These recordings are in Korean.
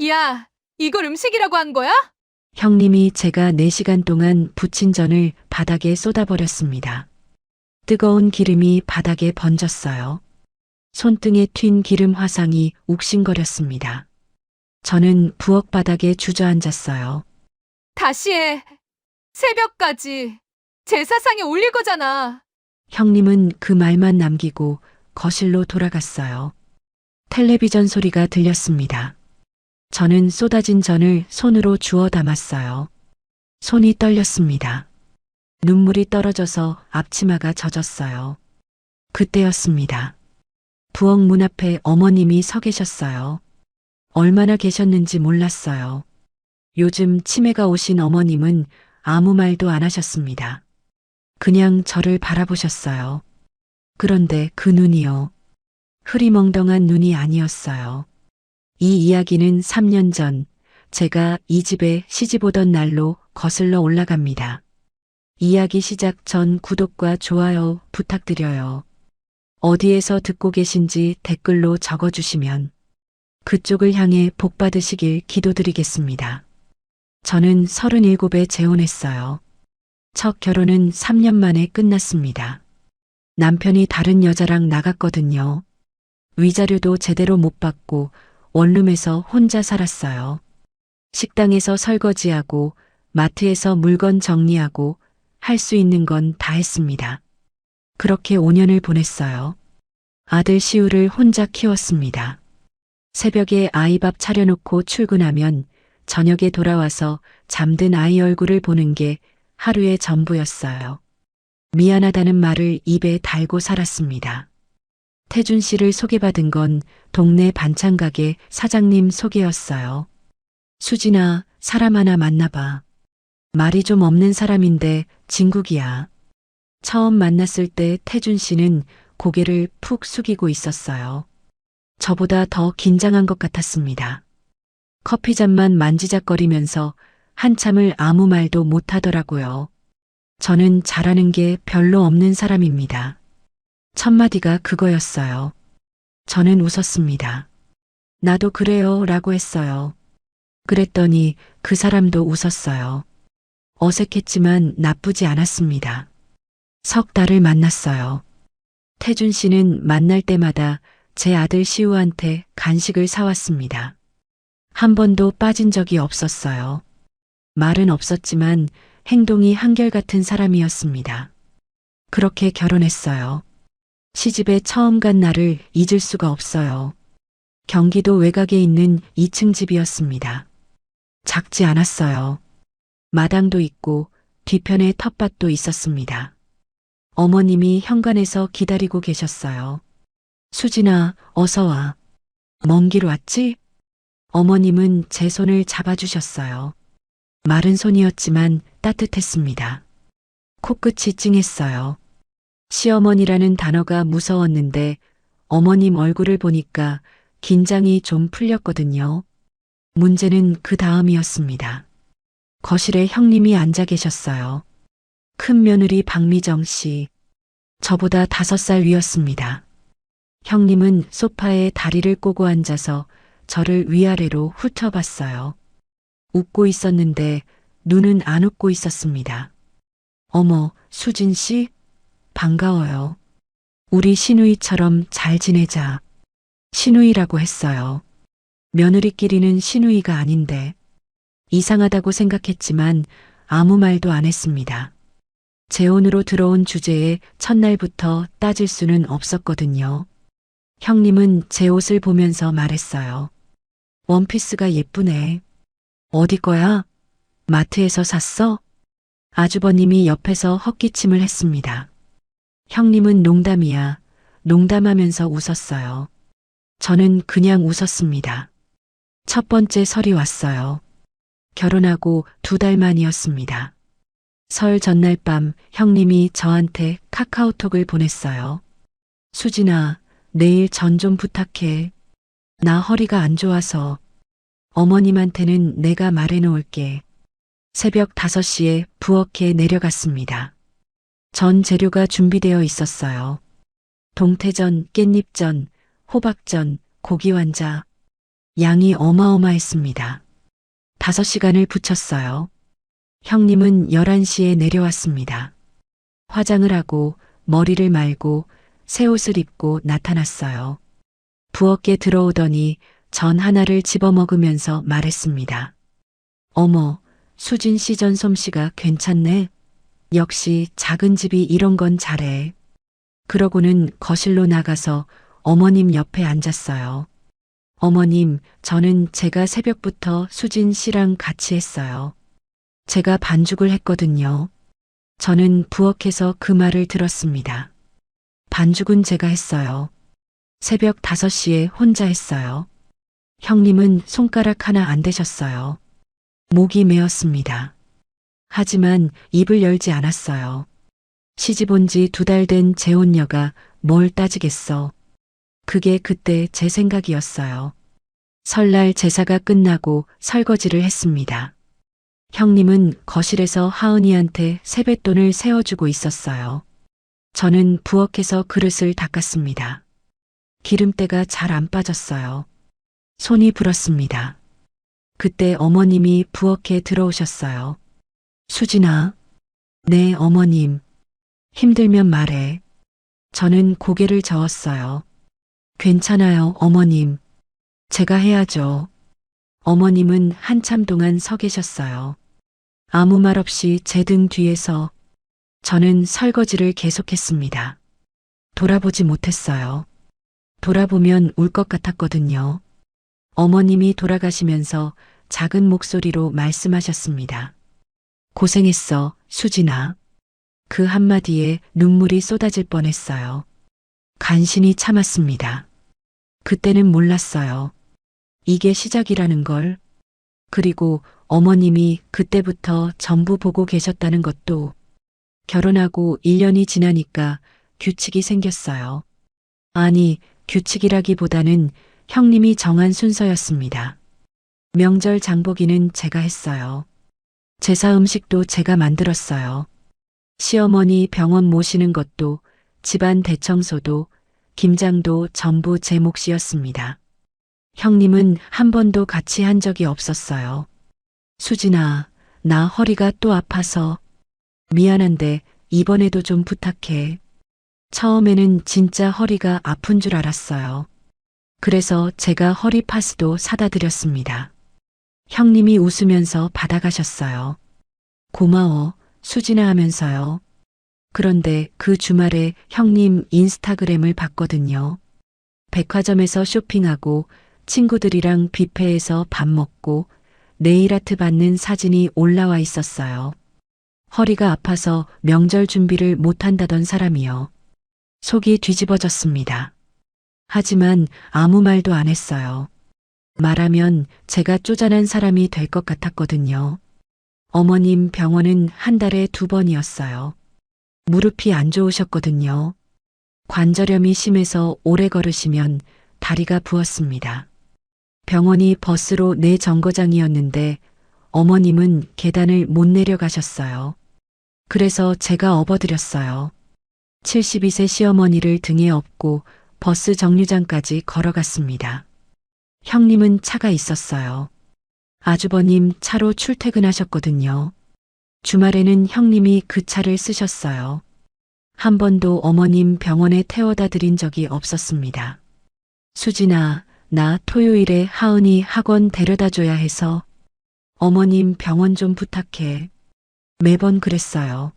야, 이걸 음식이라고 한 거야? 형님이 제가 4시간 동안 부친 전을 바닥에 쏟아버렸습니다. 뜨거운 기름이 바닥에 번졌어요. 손등에 튄 기름 화상이 욱신거렸습니다. 저는 부엌 바닥에 주저앉았어요. 다시 해. 새벽까지 제사상에 올릴 거잖아. 형님은 그 말만 남기고 거실로 돌아갔어요. 텔레비전 소리가 들렸습니다. 저는 쏟아진 전을 손으로 주워 담았어요. 손이 떨렸습니다. 눈물이 떨어져서 앞치마가 젖었어요. 그때였습니다. 부엌 문 앞에 어머님이 서 계셨어요. 얼마나 계셨는지 몰랐어요. 요즘 치매가 오신 어머님은 아무 말도 안 하셨습니다. 그냥 저를 바라보셨어요. 그런데 그 눈이요. 흐리멍덩한 눈이 아니었어요. 이 이야기는 3년 전 제가 이 집에 시집 오던 날로 거슬러 올라갑니다. 이야기 시작 전 구독과 좋아요 부탁드려요. 어디에서 듣고 계신지 댓글로 적어주시면 그쪽을 향해 복 받으시길 기도드리겠습니다. 저는 37에 재혼했어요. 첫 결혼은 3년 만에 끝났습니다. 남편이 다른 여자랑 나갔거든요. 위자료도 제대로 못 받고 원룸에서 혼자 살았어요. 식당에서 설거지하고 마트에서 물건 정리하고 할 수 있는 건 다 했습니다. 그렇게 5년을 보냈어요. 아들 시우를 혼자 키웠습니다. 새벽에 아이 밥 차려놓고 출근하면 저녁에 돌아와서 잠든 아이 얼굴을 보는 게 하루의 전부였어요. 미안하다는 말을 입에 달고 살았습니다. 태준 씨를 소개받은 건 동네 반찬가게 사장님 소개였어요. 수진아, 사람 하나 만나봐. 말이 좀 없는 사람인데 진국이야. 처음 만났을 때 태준 씨는 고개를 푹 숙이고 있었어요. 저보다 더 긴장한 것 같았습니다. 커피잔만 만지작거리면서 한참을 아무 말도 못 하더라고요. 저는 잘하는 게 별로 없는 사람입니다. 첫 마디가 그거였어요. 저는 웃었습니다. 나도 그래요 라고 했어요. 그랬더니 그 사람도 웃었어요. 어색했지만 나쁘지 않았습니다. 석 달을 만났어요. 태준 씨는 만날 때마다 제 아들 시우한테 간식을 사왔습니다. 한 번도 빠진 적이 없었어요. 말은 없었지만 행동이 한결같은 사람이었습니다. 그렇게 결혼했어요. 시집에 처음 간 날을 잊을 수가 없어요. 경기도 외곽에 있는 2층 집이었습니다. 작지 않았어요. 마당도 있고 뒤편에 텃밭도 있었습니다. 어머님이 현관에서 기다리고 계셨어요. 수진아, 어서 와. 먼 길 왔지? 어머님은 제 손을 잡아주셨어요. 마른 손이었지만 따뜻했습니다. 코끝이 찡했어요. 시어머니라는 단어가 무서웠는데 어머님 얼굴을 보니까 긴장이 좀 풀렸거든요. 문제는 그 다음이었습니다. 거실에 형님이 앉아 계셨어요. 큰 며느리 박미정 씨. 저보다 5살 위였습니다. 형님은 소파에 다리를 꼬고 앉아서 저를 위아래로 훑어봤어요. 웃고 있었는데 눈은 안 웃고 있었습니다. 어머, 수진 씨? 반가워요. 우리 시누이처럼 잘 지내자. 시누이라고 했어요. 며느리끼리는 시누이가 아닌데. 이상하다고 생각했지만 아무 말도 안 했습니다. 재혼으로 들어온 주제에 첫날부터 따질 수는 없었거든요. 형님은 제 옷을 보면서 말했어요. 원피스가 예쁘네. 어디 거야? 마트에서 샀어? 아주버님이 옆에서 헛기침을 했습니다. 형님은 농담이야. 농담하면서 웃었어요. 저는 그냥 웃었습니다. 첫 번째 설이 왔어요. 결혼하고 2달 만이었습니다. 설 전날 밤 형님이 저한테 카카오톡을 보냈어요. 수진아, 내일 전 좀 부탁해. 나 허리가 안 좋아서. 어머님한테는 내가 말해놓을게. 새벽 5시에 부엌에 내려갔습니다. 전 재료가 준비되어 있었어요. 동태전, 깻잎전, 호박전, 고기완자. 양이 어마어마했습니다. 5시간을 붙였어요. 형님은 11시에 내려왔습니다. 화장을 하고 머리를 말고 새 옷을 입고 나타났어요. 부엌에 들어오더니 전 하나를 집어먹으면서 말했습니다. 어머, 수진 씨 전 솜씨가 괜찮네. 역시 작은 집이 이런 건 잘해. 그러고는 거실로 나가서 어머님 옆에 앉았어요. 어머님, 저는 제가 새벽부터 수진 씨랑 같이 했어요. 제가 반죽을 했거든요. 저는 부엌에서 그 말을 들었습니다. 반죽은 제가 했어요. 새벽 5시에 혼자 했어요. 형님은 손가락 하나 안 대셨어요. 목이 메었습니다. 하지만 입을 열지 않았어요. 시집 온 지 2달 된 재혼녀가 뭘 따지겠어. 그게 그때 제 생각이었어요. 설날 제사가 끝나고 설거지를 했습니다. 형님은 거실에서 하은이한테 세뱃돈을 세워주고 있었어요. 저는 부엌에서 그릇을 닦았습니다. 기름때가 잘 안 빠졌어요. 손이 불었습니다. 그때 어머님이 부엌에 들어오셨어요. 수진아. 네, 어머님. 힘들면 말해. 저는 고개를 저었어요. 괜찮아요, 어머님. 제가 해야죠. 어머님은 한참 동안 서 계셨어요. 아무 말 없이 제 등 뒤에서 저는 설거지를 계속했습니다. 돌아보지 못했어요. 돌아보면 울 것 같았거든요. 어머님이 돌아가시면서 작은 목소리로 말씀하셨습니다. 고생했어, 수진아. 그 한마디에 눈물이 쏟아질 뻔했어요. 간신히 참았습니다. 그때는 몰랐어요. 이게 시작이라는 걸. 그리고 어머님이 그때부터 전부 보고 계셨다는 것도. 결혼하고 1년이 지나니까 규칙이 생겼어요. 아니, 규칙이라기보다는 형님이 정한 순서였습니다. 명절 장보기는 제가 했어요. 제사 음식도 제가 만들었어요. 시어머니 병원 모시는 것도, 집안 대청소도, 김장도 전부 제 몫이었습니다. 형님은 한 번도 같이 한 적이 없었어요. 수진아, 나 허리가 또 아파서. 미안한데 이번에도 좀 부탁해. 처음에는 진짜 허리가 아픈 줄 알았어요. 그래서 제가 허리 파스도 사다 드렸습니다. 형님이 웃으면서 받아가셨어요. 고마워, 수진아 하면서요. 그런데 그 주말에 형님 인스타그램을 봤거든요. 백화점에서 쇼핑하고 친구들이랑 뷔페에서 밥 먹고 네일아트 받는 사진이 올라와 있었어요. 허리가 아파서 명절 준비를 못한다던 사람이요. 속이 뒤집어졌습니다. 하지만 아무 말도 안 했어요. 말하면 제가 쪼잔한 사람이 될 것 같았거든요. 어머님 병원은 한 달에 2번이었어요. 무릎이 안 좋으셨거든요. 관절염이 심해서 오래 걸으시면 다리가 부었습니다. 병원이 버스로 내 정거장이었는데 어머님은 계단을 못 내려가셨어요. 그래서 제가 업어드렸어요. 72세 시어머니를 등에 업고 버스 정류장까지 걸어갔습니다. 형님은 차가 있었어요. 아주버님 차로 출퇴근하셨거든요. 주말에는 형님이 그 차를 쓰셨어요. 한 번도 어머님 병원에 태워다 드린 적이 없었습니다. 수진아, 나 토요일에 하은이 학원 데려다 줘야 해서 어머님 병원 좀 부탁해. 매번 그랬어요.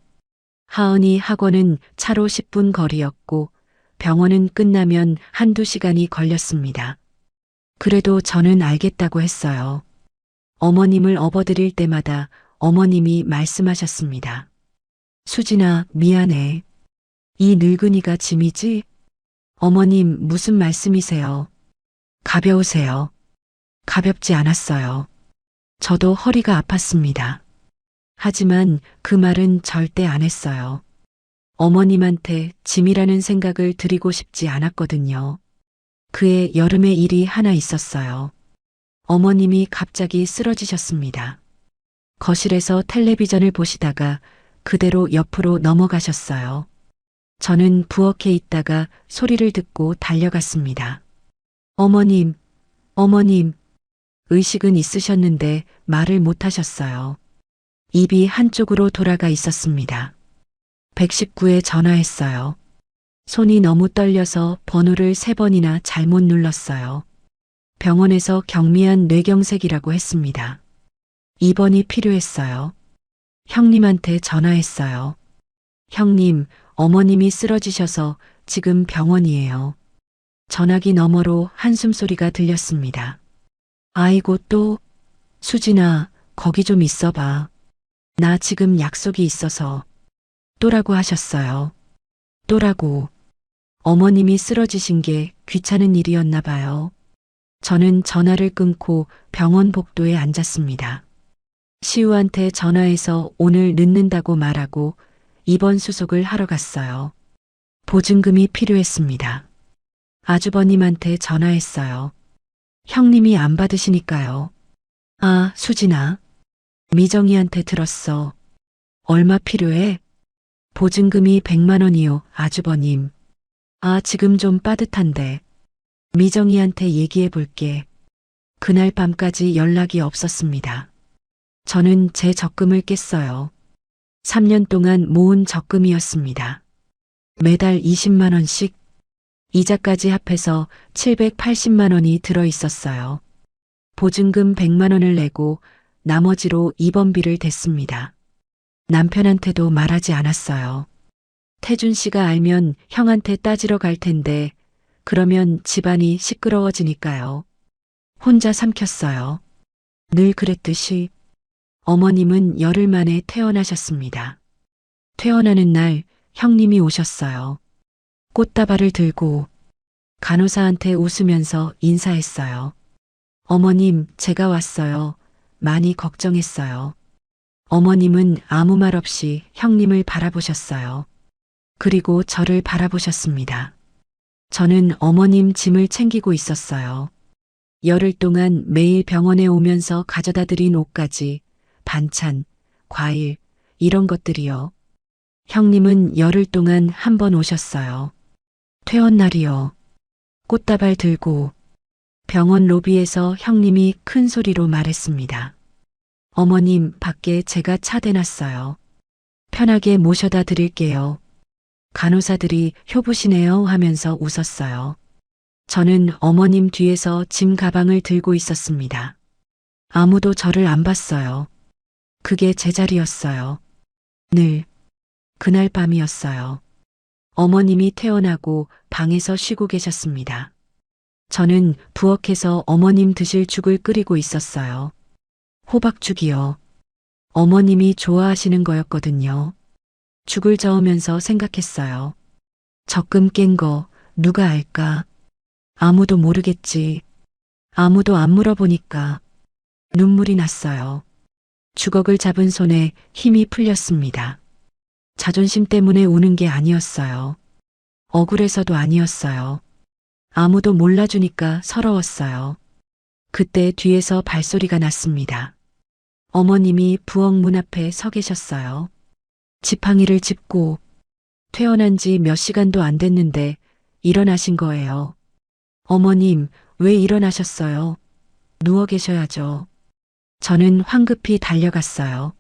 하은이 학원은 차로 10분 거리였고 병원은 끝나면 1~2시간이 걸렸습니다. 그래도 저는 알겠다고 했어요. 어머님을 업어드릴 때마다 어머님이 말씀하셨습니다. 수진아, 미안해. 이 늙은이가 짐이지? 어머님, 무슨 말씀이세요? 가벼우세요. 가볍지 않았어요. 저도 허리가 아팠습니다. 하지만 그 말은 절대 안 했어요. 어머님한테 짐이라는 생각을 드리고 싶지 않았거든요. 그해 여름에 일이 하나 있었어요. 어머님이 갑자기 쓰러지셨습니다. 거실에서 텔레비전을 보시다가 그대로 옆으로 넘어가셨어요. 저는 부엌에 있다가 소리를 듣고 달려갔습니다. 어머님, 어머님, 의식은 있으셨는데 말을 못 하셨어요. 입이 한쪽으로 돌아가 있었습니다. 119에 전화했어요. 손이 너무 떨려서 번호를 3번이나 잘못 눌렀어요. 병원에서 경미한 뇌경색이라고 했습니다. 입원이 필요했어요. 형님한테 전화했어요. 형님, 어머님이 쓰러지셔서 지금 병원이에요. 전화기 너머로 한숨소리가 들렸습니다. 아이고 또, 수진아, 거기 좀 있어봐. 나 지금 약속이 있어서. 또라고 하셨어요. 또라고. 어머님이 쓰러지신 게 귀찮은 일이었나 봐요. 저는 전화를 끊고 병원 복도에 앉았습니다. 시우한테 전화해서 오늘 늦는다고 말하고 입원 수속을 하러 갔어요. 보증금이 필요했습니다. 아주버님한테 전화했어요. 형님이 안 받으시니까요. 아, 수진아. 미정이한테 들었어. 얼마 필요해? 보증금이 100만 원이요, 아주버님. 아, 지금 좀 빠듯한데. 미정이한테 얘기해 볼게. 그날 밤까지 연락이 없었습니다. 저는 제 적금을 깼어요. 3년 동안 모은 적금이었습니다. 매달 20만 원씩, 이자까지 합해서 780만 원이 들어 있었어요. 보증금 100만 원을 내고 나머지로 입원비를 댔습니다. 남편한테도 말하지 않았어요. 태준 씨가 알면 형한테 따지러 갈 텐데 그러면 집안이 시끄러워지니까요. 혼자 삼켰어요. 늘 그랬듯이. 어머님은 열흘 만에 퇴원하셨습니다. 퇴원하는 날 형님이 오셨어요. 꽃다발을 들고 간호사한테 웃으면서 인사했어요. 어머님, 제가 왔어요. 많이 걱정했어요. 어머님은 아무 말 없이 형님을 바라보셨어요. 그리고 저를 바라보셨습니다. 저는 어머님 짐을 챙기고 있었어요. 열흘 동안 매일 병원에 오면서 가져다 드린 옷까지, 반찬, 과일, 이런 것들이요. 형님은 열흘 동안 한 번 오셨어요. 퇴원 날이요. 꽃다발 들고 병원 로비에서 형님이 큰 소리로 말했습니다. 어머님, 밖에 제가 차 대놨어요. 편하게 모셔다 드릴게요. 간호사들이 효부시네요 하면서 웃었어요. 저는 어머님 뒤에서 짐 가방을 들고 있었습니다. 아무도 저를 안 봤어요. 그게 제 자리였어요. 늘. 그날 밤이었어요. 어머님이 퇴원하고 방에서 쉬고 계셨습니다. 저는 부엌에서 어머님 드실 죽을 끓이고 있었어요. 호박죽이요. 어머님이 좋아하시는 거였거든요. 죽을 저으면서 생각했어요. 적금 깬 거 누가 알까? 아무도 모르겠지. 아무도 안 물어보니까 눈물이 났어요. 주걱을 잡은 손에 힘이 풀렸습니다. 자존심 때문에 우는 게 아니었어요. 억울해서도 아니었어요. 아무도 몰라주니까 서러웠어요. 그때 뒤에서 발소리가 났습니다. 어머님이 부엌 문 앞에 서 계셨어요. 지팡이를 짚고 퇴원한 지 몇 시간도 안 됐는데 일어나신 거예요. 어머님, 왜 일어나셨어요? 누워 계셔야죠. 저는 황급히 달려갔어요.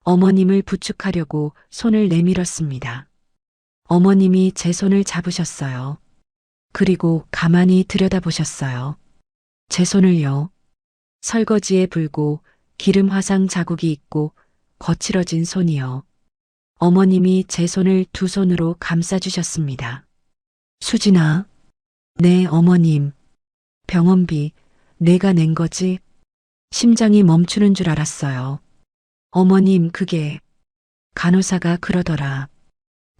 어머님을 부축하려고 손을 내밀었습니다. 어머님이 제 손을 잡으셨어요. 그리고 가만히 들여다보셨어요. 제 손을요. 설거지에 불고 기름 화상 자국이 있고 거칠어진 손이요. 어머님이 제 손을 두 손으로 감싸주셨습니다. 수진아. 네, 어머님. 병원비 내가 낸 거지? 심장이 멈추는 줄 알았어요. 어머님, 그게 간호사가 그러더라.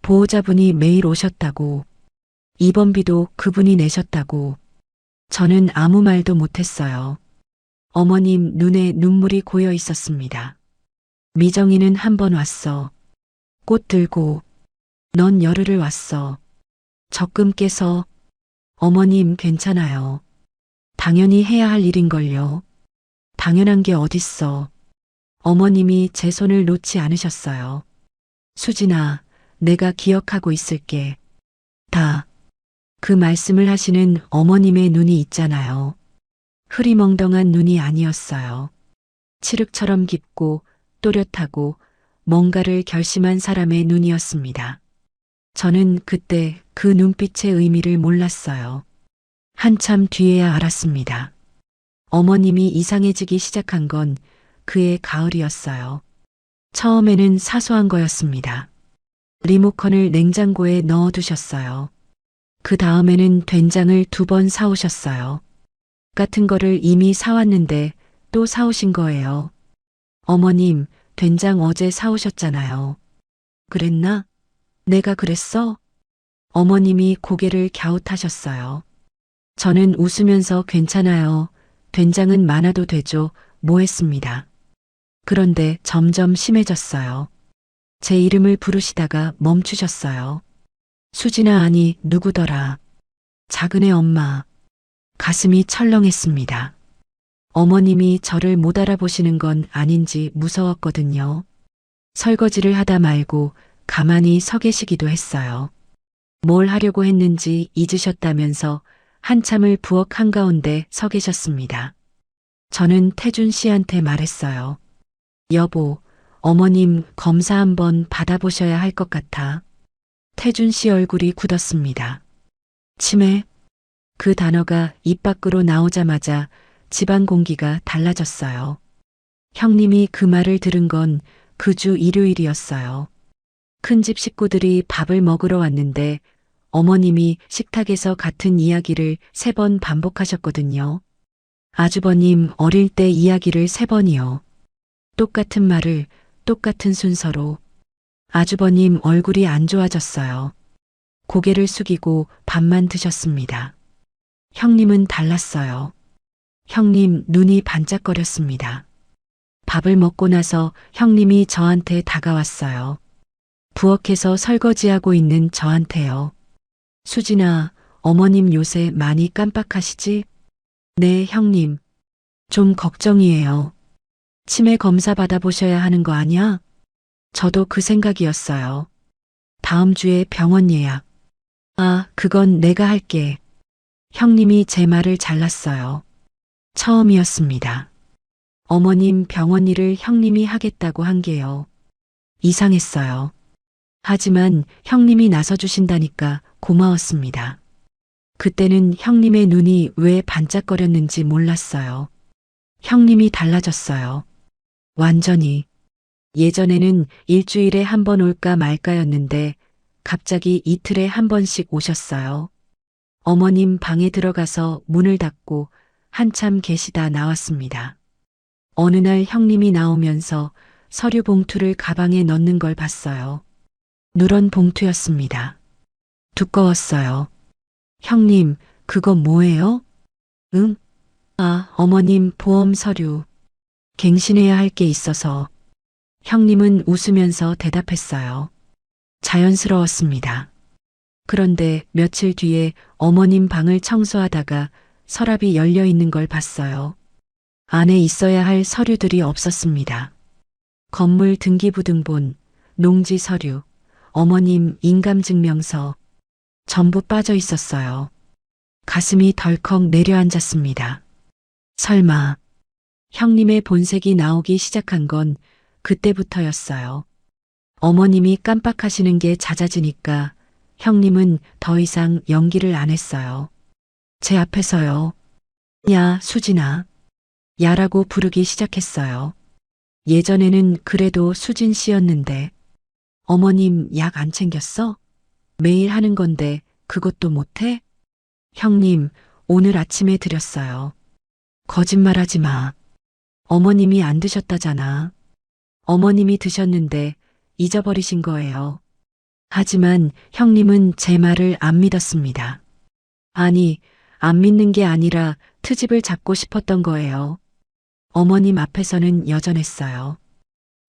보호자분이 매일 오셨다고. 입원비도 그분이 내셨다고. 저는 아무 말도 못했어요. 어머님 눈에 눈물이 고여 있었습니다. 미정이는 한 번 왔어. 꽃 들고. 넌 열흘을 왔어. 적금 깨서. 어머님, 괜찮아요. 당연히 해야 할 일인걸요. 당연한 게 어딨어. 어머님이 제 손을 놓지 않으셨어요. 수진아, 내가 기억하고 있을게. 다. 그 말씀을 하시는 어머님의 눈이 있잖아요. 흐리멍덩한 눈이 아니었어요. 칠흑처럼 깊고 또렷하고 뭔가를 결심한 사람의 눈이었습니다. 저는 그때 그 눈빛의 의미를 몰랐어요. 한참 뒤에야 알았습니다. 어머님이 이상해지기 시작한 건 그의 가을이었어요. 처음에는 사소한 거였습니다. 리모컨을 냉장고에 넣어두셨어요. 그 다음에는 된장을 2번 사오셨어요. 같은 거를 이미 사왔는데 또 사오신 거예요. 어머님, 된장 어제 사오셨잖아요. 그랬나? 내가 그랬어? 어머님이 고개를 갸웃하셨어요. 저는 웃으면서 괜찮아요. 된장은 많아도 되죠. 뭐 했습니다. 그런데 점점 심해졌어요. 제 이름을 부르시다가 멈추셨어요. 수진아 아니 누구더라. 작은애 엄마. 가슴이 철렁했습니다. 어머님이 저를 못 알아보시는 건 아닌지 무서웠거든요. 설거지를 하다 말고 가만히 서 계시기도 했어요. 뭘 하려고 했는지 잊으셨다면서 한참을 부엌 한가운데 서 계셨습니다. 저는 태준 씨한테 말했어요. 여보, 어머님 검사 한번 받아보셔야 할 것 같아. 태준 씨 얼굴이 굳었습니다. 치매? 그 단어가 입 밖으로 나오자마자 집안 공기가 달라졌어요. 형님이 그 말을 들은 건 그 주 일요일이었어요. 큰집 식구들이 밥을 먹으러 왔는데 어머님이 식탁에서 같은 이야기를 3번 반복하셨거든요. 아주버님 어릴 때 이야기를 3번이요. 똑같은 말을 똑같은 순서로. 아주버님 얼굴이 안 좋아졌어요. 고개를 숙이고 밥만 드셨습니다. 형님은 달랐어요. 형님 눈이 반짝거렸습니다. 밥을 먹고 나서 형님이 저한테 다가왔어요. 부엌에서 설거지하고 있는 저한테요. 수진아, 어머님 요새 많이 깜빡하시지? 네, 형님. 좀 걱정이에요. 치매 검사 받아보셔야 하는 거 아니야? 저도 그 생각이었어요. 다음 주에 병원 예약. 아, 그건 내가 할게. 형님이 제 말을 잘랐어요. 처음이었습니다. 어머님 병원 일을 형님이 하겠다고 한 게요. 이상했어요. 하지만 형님이 나서주신다니까 고마웠습니다. 그때는 형님의 눈이 왜 반짝거렸는지 몰랐어요. 형님이 달라졌어요. 완전히. 예전에는 일주일에 1번 올까 말까였는데 갑자기 이틀에 1번씩 오셨어요. 어머님 방에 들어가서 문을 닫고 한참 계시다 나왔습니다. 어느 날 형님이 나오면서 서류 봉투를 가방에 넣는 걸 봤어요. 누런 봉투였습니다. 두꺼웠어요. 형님, 그거 뭐예요? 응? 아, 어머님 보험 서류. 갱신해야 할 게 있어서. 형님은 웃으면서 대답했어요. 자연스러웠습니다. 그런데 며칠 뒤에 어머님 방을 청소하다가 서랍이 열려 있는 걸 봤어요. 안에 있어야 할 서류들이 없었습니다. 건물 등기부등본, 농지 서류, 어머님 인감증명서, 전부 빠져 있었어요. 가슴이 덜컥 내려앉았습니다. 설마, 형님의 본색이 나오기 시작한 건 그때부터였어요. 어머님이 깜빡하시는 게 잦아지니까 형님은 더 이상 연기를 안 했어요. 제 앞에서요. 야, 수진아. 야라고 부르기 시작했어요. 예전에는 그래도 수진 씨였는데. 어머님 약 안 챙겼어? 매일 하는 건데 그것도 못해? 형님, 오늘 아침에 드렸어요. 거짓말하지 마. 어머님이 안 드셨다잖아. 어머님이 드셨는데 잊어버리신 거예요. 하지만 형님은 제 말을 안 믿었습니다. 아니, 안 믿는 게 아니라 트집을 잡고 싶었던 거예요. 어머님 앞에서는 여전했어요.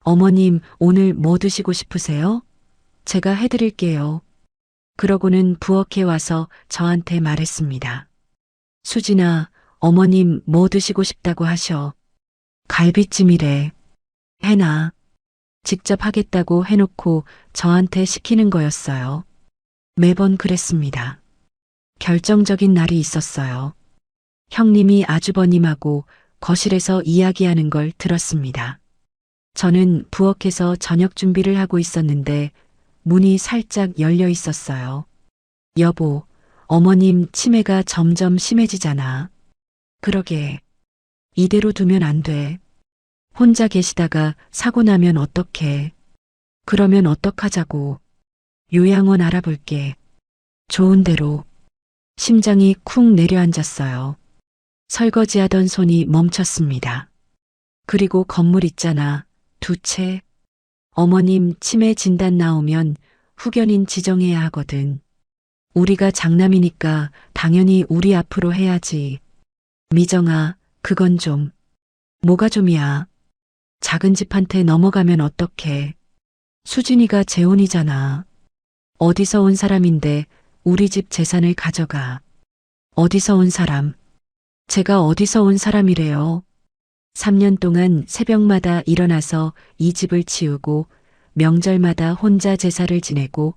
어머님, 오늘 뭐 드시고 싶으세요? 제가 해드릴게요. 그러고는 부엌에 와서 저한테 말했습니다. 수진아, 어머님 뭐 드시고 싶다고 하셔. 갈비찜이래. 해놔. 직접 하겠다고 해놓고 저한테 시키는 거였어요. 매번 그랬습니다. 결정적인 날이 있었어요. 형님이 아주버님하고 거실에서 이야기하는 걸 들었습니다. 저는 부엌에서 저녁 준비를 하고 있었는데 문이 살짝 열려 있었어요. 여보, 어머님 치매가 점점 심해지잖아. 그러게. 이대로 두면 안 돼. 혼자 계시다가 사고 나면 어떡해. 그러면 어떡하자고. 요양원 알아볼게. 좋은 대로. 심장이 쿵 내려앉았어요. 설거지하던 손이 멈췄습니다. 그리고 건물 있잖아. 2채. 어머님 치매 진단 나오면 후견인 지정해야 하거든. 우리가 장남이니까 당연히 우리 앞으로 해야지. 미정아, 그건 좀. 뭐가 좀이야. 작은 집한테 넘어가면 어떡해. 수진이가 재혼이잖아. 어디서 온 사람인데 우리 집 재산을 가져가. 어디서 온 사람. 제가 어디서 온 사람이래요. 3년 동안 새벽마다 일어나서 이 집을 치우고 명절마다 혼자 제사를 지내고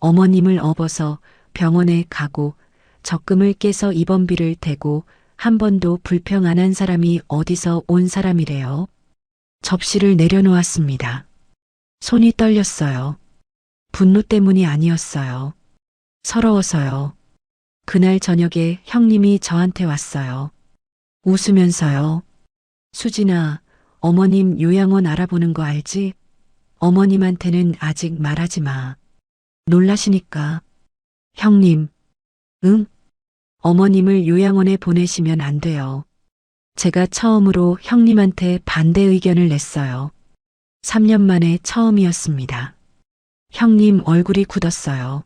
어머님을 업어서 병원에 가고 적금을 깨서 입원비를 대고 한 번도 불평 안 한 사람이 어디서 온 사람이래요. 접시를 내려놓았습니다. 손이 떨렸어요. 분노 때문이 아니었어요. 서러워서요. 그날 저녁에 형님이 저한테 왔어요. 웃으면서요. 수진아, 어머님 요양원 알아보는 거 알지? 어머님한테는 아직 말하지 마. 놀라시니까. 형님, 응? 어머님을 요양원에 보내시면 안 돼요. 제가 처음으로 형님한테 반대 의견을 냈어요. 3년 만에 처음이었습니다. 형님 얼굴이 굳었어요.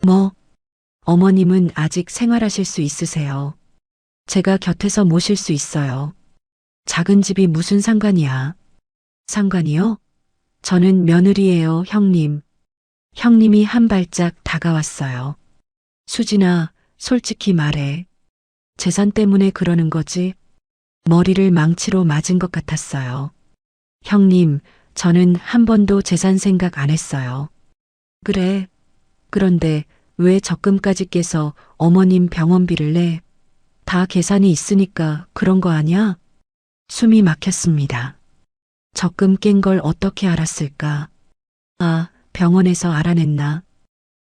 뭐? 어머님은 아직 생활하실 수 있으세요. 제가 곁에서 모실 수 있어요. 작은 집이 무슨 상관이야? 상관이요? 저는 며느리예요, 형님. 형님이 한 발짝 다가왔어요. 수진아, 솔직히 말해. 재산 때문에 그러는 거지? 머리를 망치로 맞은 것 같았어요. 형님, 저는 한 번도 재산 생각 안 했어요. 그래. 그런데 왜 적금까지 깨서 어머님 병원비를 내? 다 계산이 있으니까 그런 거 아니야? 숨이 막혔습니다. 적금 깬 걸 어떻게 알았을까? 아, 병원에서 알아냈나?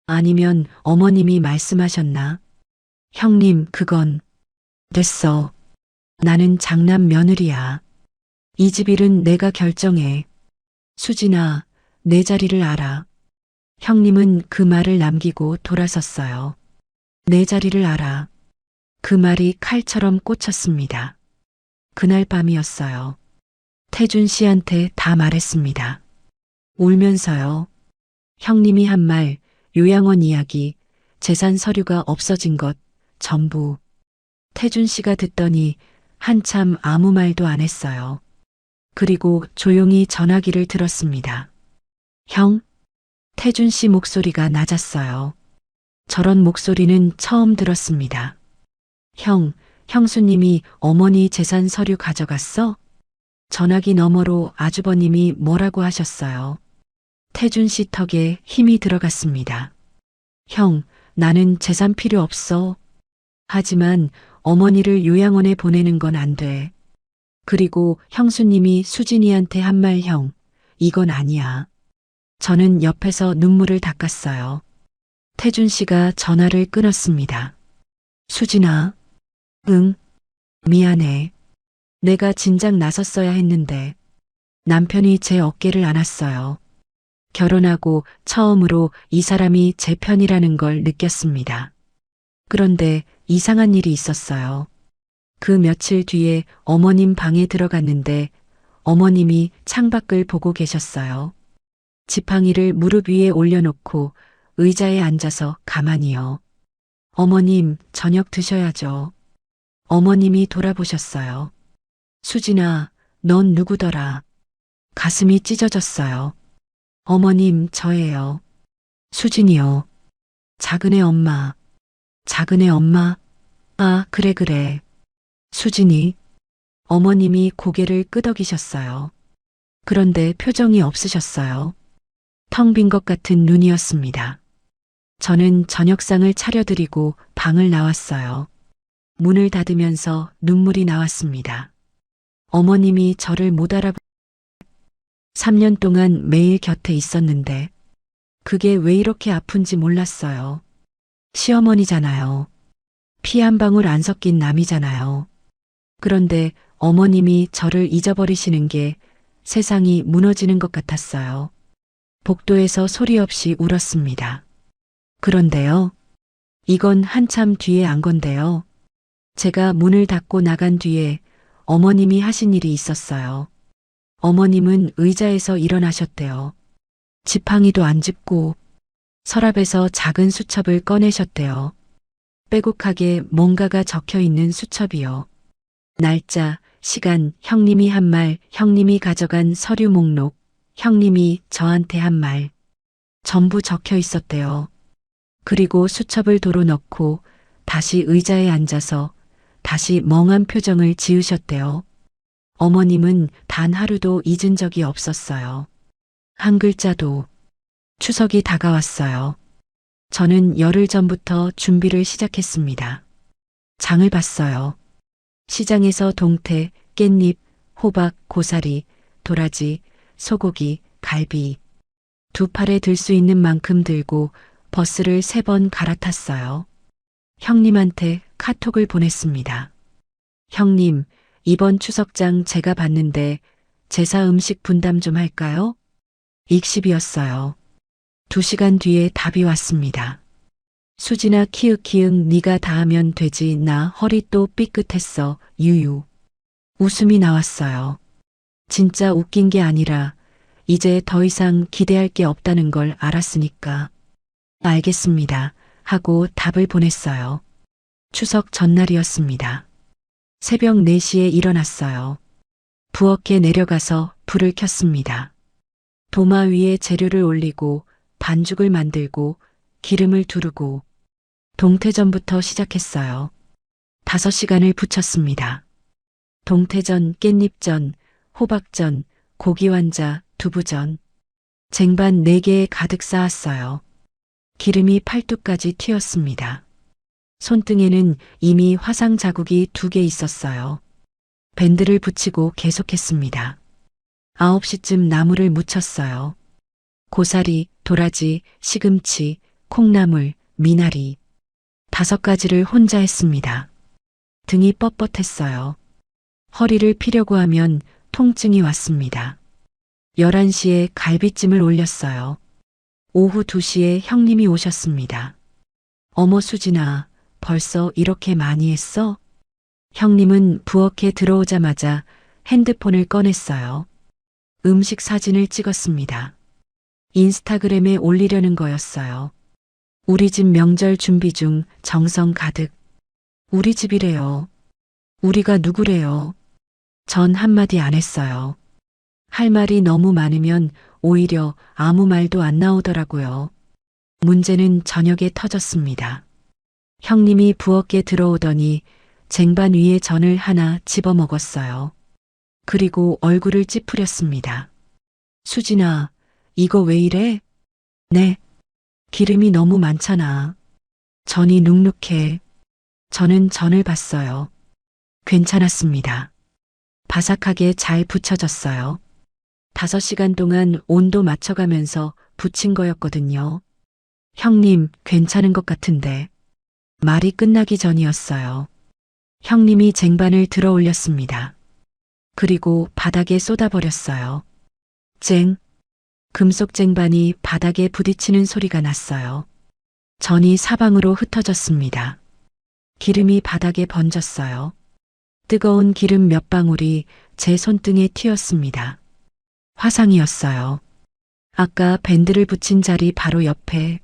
아니면 어머님이 말씀하셨나? 형님, 그건. 됐어. 나는 장남 며느리야. 이 집 일은 내가 결정해. 수진아, 내 자리를 알아. 형님은 그 말을 남기고 돌아섰어요. 내 자리를 알아. 그 말이 칼처럼 꽂혔습니다. 그날 밤이었어요. 태준 씨한테 다 말했습니다. 울면서요. 형님이 한 말, 요양원 이야기, 재산 서류가 없어진 것, 전부. 태준 씨가 듣더니 한참 아무 말도 안 했어요. 그리고 조용히 전화기를 들었습니다. 형? 태준 씨 목소리가 낮았어요. 저런 목소리는 처음 들었습니다. 형, 형수님이 어머니 재산 서류 가져갔어? 전화기 너머로 아주버님이 뭐라고 하셨어요. 태준 씨 턱에 힘이 들어갔습니다. 형, 나는 재산 필요 없어. 하지만 어머니를 요양원에 보내는 건 안 돼. 그리고 형수님이 수진이한테 한 말 형, 이건 아니야. 저는 옆에서 눈물을 닦았어요. 태준 씨가 전화를 끊었습니다. 수진아, 응, 미안해. 내가 진작 나섰어야 했는데 남편이 제 어깨를 안았어요. 결혼하고 처음으로 이 사람이 제 편이라는 걸 느꼈습니다. 그런데 이상한 일이 있었어요. 그 며칠 뒤에 어머님 방에 들어갔는데 어머님이 창밖을 보고 계셨어요. 지팡이를 무릎 위에 올려놓고 의자에 앉아서 가만히요. 어머님, 저녁 드셔야죠. 어머님이 돌아보셨어요. 수진아, 넌 누구더라? 가슴이 찢어졌어요. 어머님, 저예요. 수진이요. 작은애 엄마. 작은애 엄마? 아, 그래, 그래. 수진이. 어머님이 고개를 끄덕이셨어요. 그런데 표정이 없으셨어요. 텅 빈 것 같은 눈이었습니다. 저는 저녁상을 차려드리고 방을 나왔어요. 문을 닫으면서 눈물이 나왔습니다. 어머님이 저를 못 알아보 3년 동안 매일 곁에 있었는데 그게 왜 이렇게 아픈지 몰랐어요. 시어머니잖아요. 피 한 방울 안 섞인 남이잖아요. 그런데 어머님이 저를 잊어버리시는 게 세상이 무너지는 것 같았어요. 복도에서 소리 없이 울었습니다. 그런데요. 이건 한참 뒤에 안 건데요. 제가 문을 닫고 나간 뒤에 어머님이 하신 일이 있었어요. 어머님은 의자에서 일어나셨대요. 지팡이도 안 짚고 서랍에서 작은 수첩을 꺼내셨대요. 빼곡하게 뭔가가 적혀 있는 수첩이요. 날짜, 시간, 형님이 한 말, 형님이 가져간 서류 목록, 형님이 저한테 한 말. 전부 적혀 있었대요. 그리고 수첩을 도로 넣고 다시 의자에 앉아서 다시 멍한 표정을 지으셨대요. 어머님은 단 하루도 잊은 적이 없었어요. 한 글자도. 추석이 다가왔어요. 저는 열흘 전부터 준비를 시작했습니다. 장을 봤어요. 시장에서 동태, 깻잎, 호박, 고사리, 도라지, 소고기, 갈비. 두 팔에 들 수 있는 만큼 들고 버스를 3번 갈아탔어요. 형님한테 카톡을 보냈습니다. 형님, 이번 추석장 제가 봤는데 제사 음식 분담 좀 할까요? 익십이었어요. 2시간 뒤에 답이 왔습니다. 수진아 키읔키읔 네가 다 하면 되지 나 허리 또 삐끗했어 유유. 웃음이 나왔어요. 진짜 웃긴 게 아니라 이제 더 이상 기대할 게 없다는 걸 알았으니까. 알겠습니다. 하고 답을 보냈어요. 추석 전날이었습니다. 새벽 4시에 일어났어요. 부엌에 내려가서 불을 켰습니다. 도마 위에 재료를 올리고 반죽을 만들고 기름을 두르고 동태전부터 시작했어요. 5시간을 붙였습니다. 동태전, 깻잎전, 호박전, 고기완자, 두부전. 쟁반 4개에 가득 쌓았어요. 기름이 팔뚝까지 튀었습니다. 손등에는 이미 화상 자국이 2개 있었어요. 밴드를 붙이고 계속했습니다. 9시쯤 나물을 무쳤어요. 고사리, 도라지, 시금치, 콩나물, 미나리. 5가지를 혼자 했습니다. 등이 뻣뻣했어요. 허리를 피려고 하면 통증이 왔습니다. 11시에 갈비찜을 올렸어요. 오후 2시에 형님이 오셨습니다. 어머 수진아, 벌써 이렇게 많이 했어? 형님은 부엌에 들어오자마자 핸드폰을 꺼냈어요. 음식 사진을 찍었습니다. 인스타그램에 올리려는 거였어요. 우리 집 명절 준비 중 정성 가득. 우리 집이래요. 우리가 누구래요? 전 한마디 안 했어요. 할 말이 너무 많으면 오히려 아무 말도 안 나오더라고요. 문제는 저녁에 터졌습니다. 형님이 부엌에 들어오더니 쟁반 위에 전을 하나 집어먹었어요. 그리고 얼굴을 찌푸렸습니다. 수진아, 이거 왜 이래? 네. 기름이 너무 많잖아. 전이 눅눅해. 저는 전을 봤어요. 괜찮았습니다. 바삭하게 잘 부쳐졌어요. 5시간 동안 온도 맞춰가면서 부친 거였거든요. 형님, 괜찮은 것 같은데. 말이 끝나기 전이었어요. 형님이 쟁반을 들어 올렸습니다. 그리고 바닥에 쏟아버렸어요. 쨍. 금속 쟁반이 바닥에 부딪히는 소리가 났어요. 전이 사방으로 흩어졌습니다. 기름이 바닥에 번졌어요. 뜨거운 기름 몇 방울이 제 손등에 튀었습니다. 화상이었어요. 아까 밴드를 붙인 자리 바로 옆에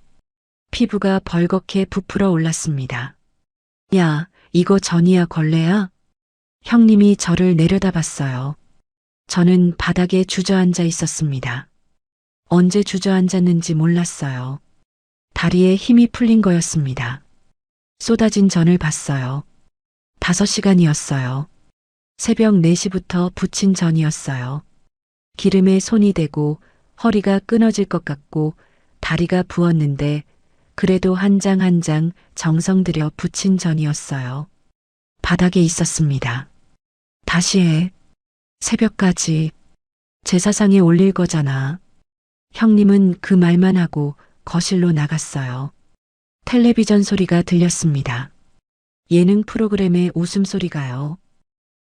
피부가 벌겋게 부풀어 올랐습니다. 야, 이거 전이야 걸레야? 형님이 저를 내려다봤어요. 저는 바닥에 주저앉아 있었습니다. 언제 주저앉았는지 몰랐어요. 다리에 힘이 풀린 거였습니다. 쏟아진 전을 봤어요. 5시간이었어요. 새벽 4시부터 부친 전이었어요. 기름에 손이 대고 허리가 끊어질 것 같고 다리가 부었는데 그래도 한 장 한 장 정성 들여 부친 전이었어요. 바닥에 있었습니다. 다시 해. 새벽까지 제사상에 올릴 거잖아. 형님은 그 말만 하고 거실로 나갔어요. 텔레비전 소리가 들렸습니다. 예능 프로그램의 웃음소리가요.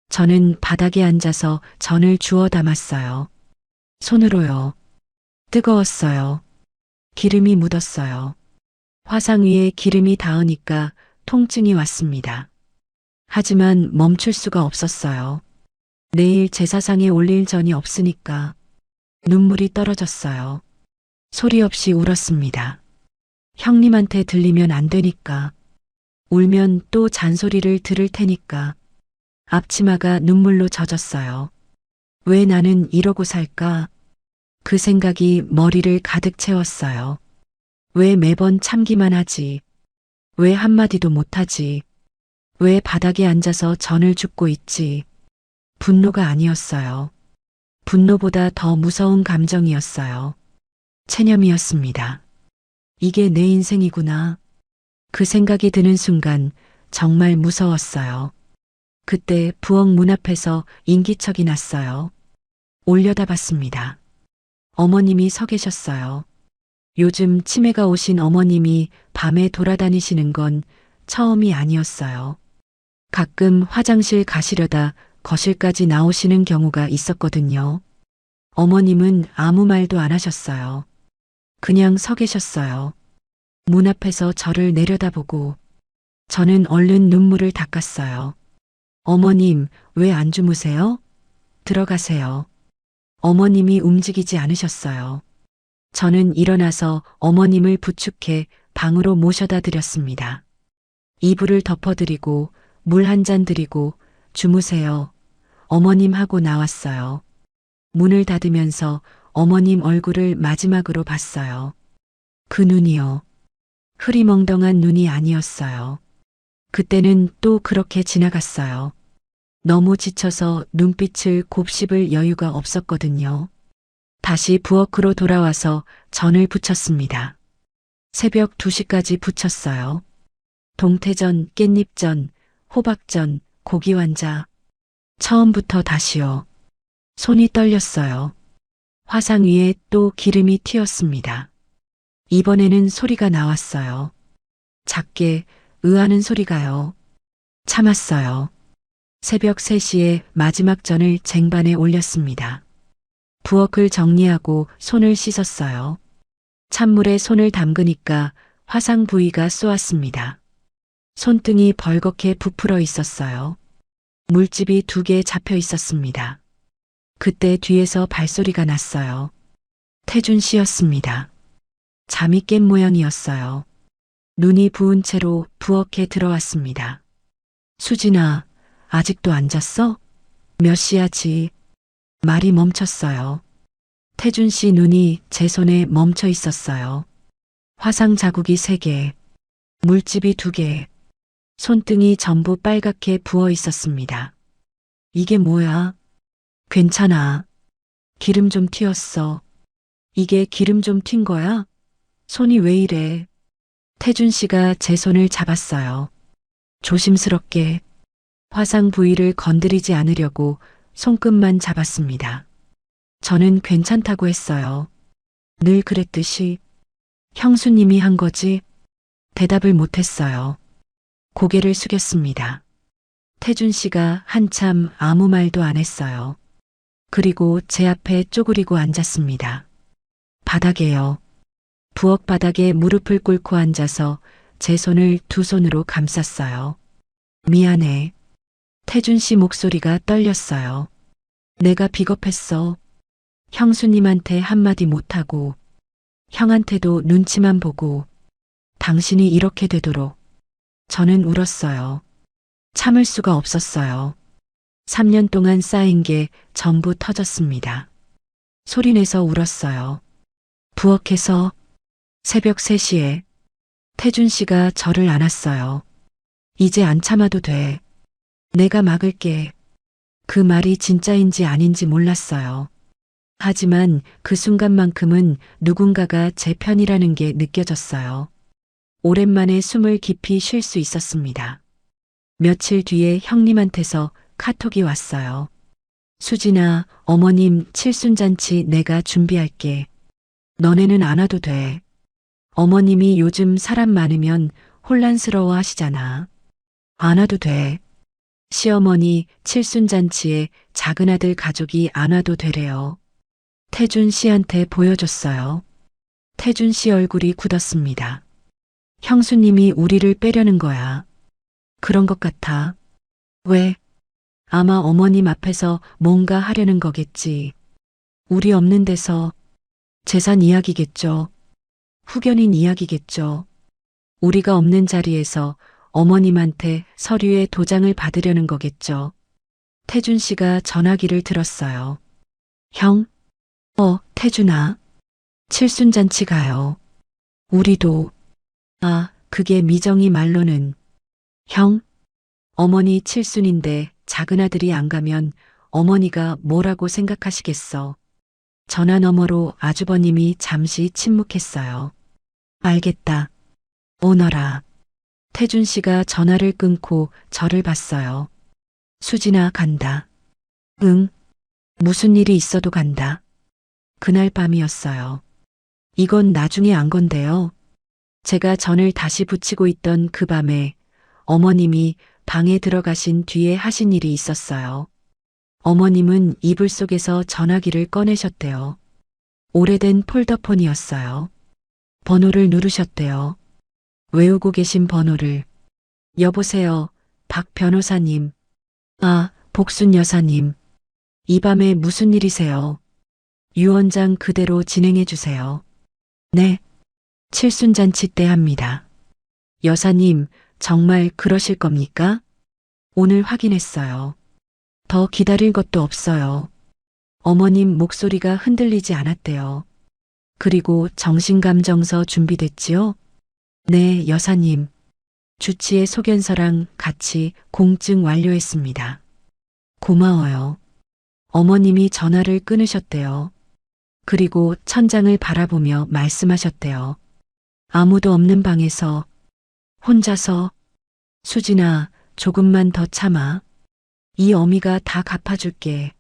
저는 바닥에 앉아서 전을 주워 담았어요. 손으로요. 뜨거웠어요. 기름이 묻었어요. 화상 위에 기름이 닿으니까 통증이 왔습니다. 하지만 멈출 수가 없었어요. 내일 제사상에 올릴 전이 없으니까 눈물이 떨어졌어요. 소리 없이 울었습니다. 형님한테 들리면 안 되니까. 울면 또 잔소리를 들을 테니까. 앞치마가 눈물로 젖었어요. 왜 나는 이러고 살까? 그 생각이 머리를 가득 채웠어요. 왜 매번 참기만 하지? 왜 한마디도 못하지? 왜 바닥에 앉아서 전을 줍고 있지? 분노가 아니었어요. 분노보다 더 무서운 감정이었어요. 체념이었습니다. 이게 내 인생이구나. 그 생각이 드는 순간 정말 무서웠어요. 그때 부엌 문 앞에서 인기척이 났어요. 올려다봤습니다. 어머님이 서 계셨어요. 요즘 치매가 오신 어머님이 밤에 돌아다니시는 건 처음이 아니었어요. 가끔 화장실 가시려다 거실까지 나오시는 경우가 있었거든요. 어머님은 아무 말도 안 하셨어요. 그냥 서 계셨어요. 문 앞에서 저를 내려다보고 저는 얼른 눈물을 닦았어요. 어머님, 왜 안 주무세요? 들어가세요. 어머님이 움직이지 않으셨어요. 저는 일어나서 어머님을 부축해 방으로 모셔다 드렸습니다. 이불을 덮어드리고 물 한 잔 드리고 주무세요. 어머님 하고 나왔어요. 문을 닫으면서 어머님 얼굴을 마지막으로 봤어요. 그 눈이요. 흐리멍덩한 눈이 아니었어요. 그때는 또 그렇게 지나갔어요. 너무 지쳐서 눈빛을 곱씹을 여유가 없었거든요. 다시 부엌으로 돌아와서 전을 부쳤습니다. 새벽 2시까지 부쳤어요. 동태전, 깻잎전, 호박전, 고기완자. 처음부터 다시요. 손이 떨렸어요. 화상 위에 또 기름이 튀었습니다. 이번에는 소리가 나왔어요. 작게 으하는 소리가요. 참았어요. 새벽 3시에 마지막 전을 쟁반에 올렸습니다. 부엌을 정리하고 손을 씻었어요. 찬물에 손을 담그니까 화상 부위가 쏘았습니다. 손등이 벌겋게 부풀어 있었어요. 물집이 2개 잡혀 있었습니다. 그때 뒤에서 발소리가 났어요. 태준 씨였습니다. 잠이 깬 모양이었어요. 눈이 부은 채로 부엌에 들어왔습니다. 수진아, 아직도 안 잤어? 몇 시야지? 말이 멈췄어요. 태준 씨 눈이 제 손에 멈춰 있었어요. 화상 자국이 3개, 물집이 2개, 손등이 전부 빨갛게 부어 있었습니다. 이게 뭐야? 괜찮아. 기름 좀 튀었어. 이게 기름 좀 튄 거야? 손이 왜 이래? 태준 씨가 제 손을 잡았어요. 조심스럽게 화상 부위를 건드리지 않으려고 손끝만 잡았습니다. 저는 괜찮다고 했어요. 늘 그랬듯이. 형수님이 한 거지? 대답을 못했어요. 고개를 숙였습니다. 태준 씨가 한참 아무 말도 안 했어요. 그리고 제 앞에 쪼그리고 앉았습니다. 바닥에요. 부엌 바닥에 무릎을 꿇고 앉아서 제 손을 2손으로 감쌌어요. 미안해. 태준 씨 목소리가 떨렸어요. 내가 비겁했어. 형수님한테 한마디 못하고, 형한테도 눈치만 보고, 당신이 이렇게 되도록. 저는 울었어요. 참을 수가 없었어요. 3년 동안 쌓인 게 전부 터졌습니다. 소리내서 울었어요. 부엌에서 새벽 3시에 태준 씨가 저를 안았어요. 이제 안 참아도 돼. 내가 막을게. 그 말이 진짜인지 아닌지 몰랐어요. 하지만 그 순간만큼은 누군가가 제 편이라는 게 느껴졌어요. 오랜만에 숨을 깊이 쉴 수 있었습니다. 며칠 뒤에 형님한테서 카톡이 왔어요. 수진아, 어머님 칠순잔치 내가 준비할게. 너네는 안 와도 돼. 어머님이 요즘 사람 많으면 혼란스러워 하시잖아. 안 와도 돼. 시어머니 칠순잔치에 작은아들 가족이 안 와도 되래요. 태준 씨한테 보여줬어요. 태준 씨 얼굴이 굳었습니다. 형수님이 우리를 빼려는 거야. 그런 것 같아. 왜? 아마 어머님 앞에서 뭔가 하려는 거겠지. 우리 없는 데서 재산 이야기겠죠. 후견인 이야기겠죠. 우리가 없는 자리에서 어머님한테 서류에 도장을 받으려는 거겠죠. 태준 씨가 전화기를 들었어요. 형? 태준아. 칠순잔치 가요. 우리도. 아, 그게 미정이 말로는. 형? 어머니 칠순인데 작은아들이 안 가면 어머니가 뭐라고 생각하시겠어. 전화 너머로 아주버님이 잠시 침묵했어요. 알겠다. 오너라. 태준 씨가 전화를 끊고 저를 봤어요. 수진아, 간다. 응. 무슨 일이 있어도 간다. 그날 밤이었어요. 이건 나중에 안 건데요. 제가 전을 다시 붙이고 있던 그 밤에 어머님이 방에 들어가신 뒤에 하신 일이 있었어요. 어머님은 이불 속에서 전화기를 꺼내셨대요. 오래된 폴더폰이었어요. 번호를 누르셨대요. 외우고 계신 번호를. 여보세요, 박 변호사님. 아, 복순 여사님. 이 밤에 무슨 일이세요? 유 원장 그대로 진행해 주세요. 네. 칠순잔치 때 합니다. 여사님, 정말 그러실 겁니까? 오늘 확인했어요. 더 기다릴 것도 없어요. 어머님 목소리가 흔들리지 않았대요. 그리고 정신감정서 준비됐지요? 네, 여사님. 주치의 소견서랑 같이 공증 완료했습니다. 고마워요. 어머님이 전화를 끊으셨대요. 그리고 천장을 바라보며 말씀하셨대요. 아무도 없는 방에서 혼자서 수진아, 조금만 더 참아. 이 어미가 다 갚아줄게.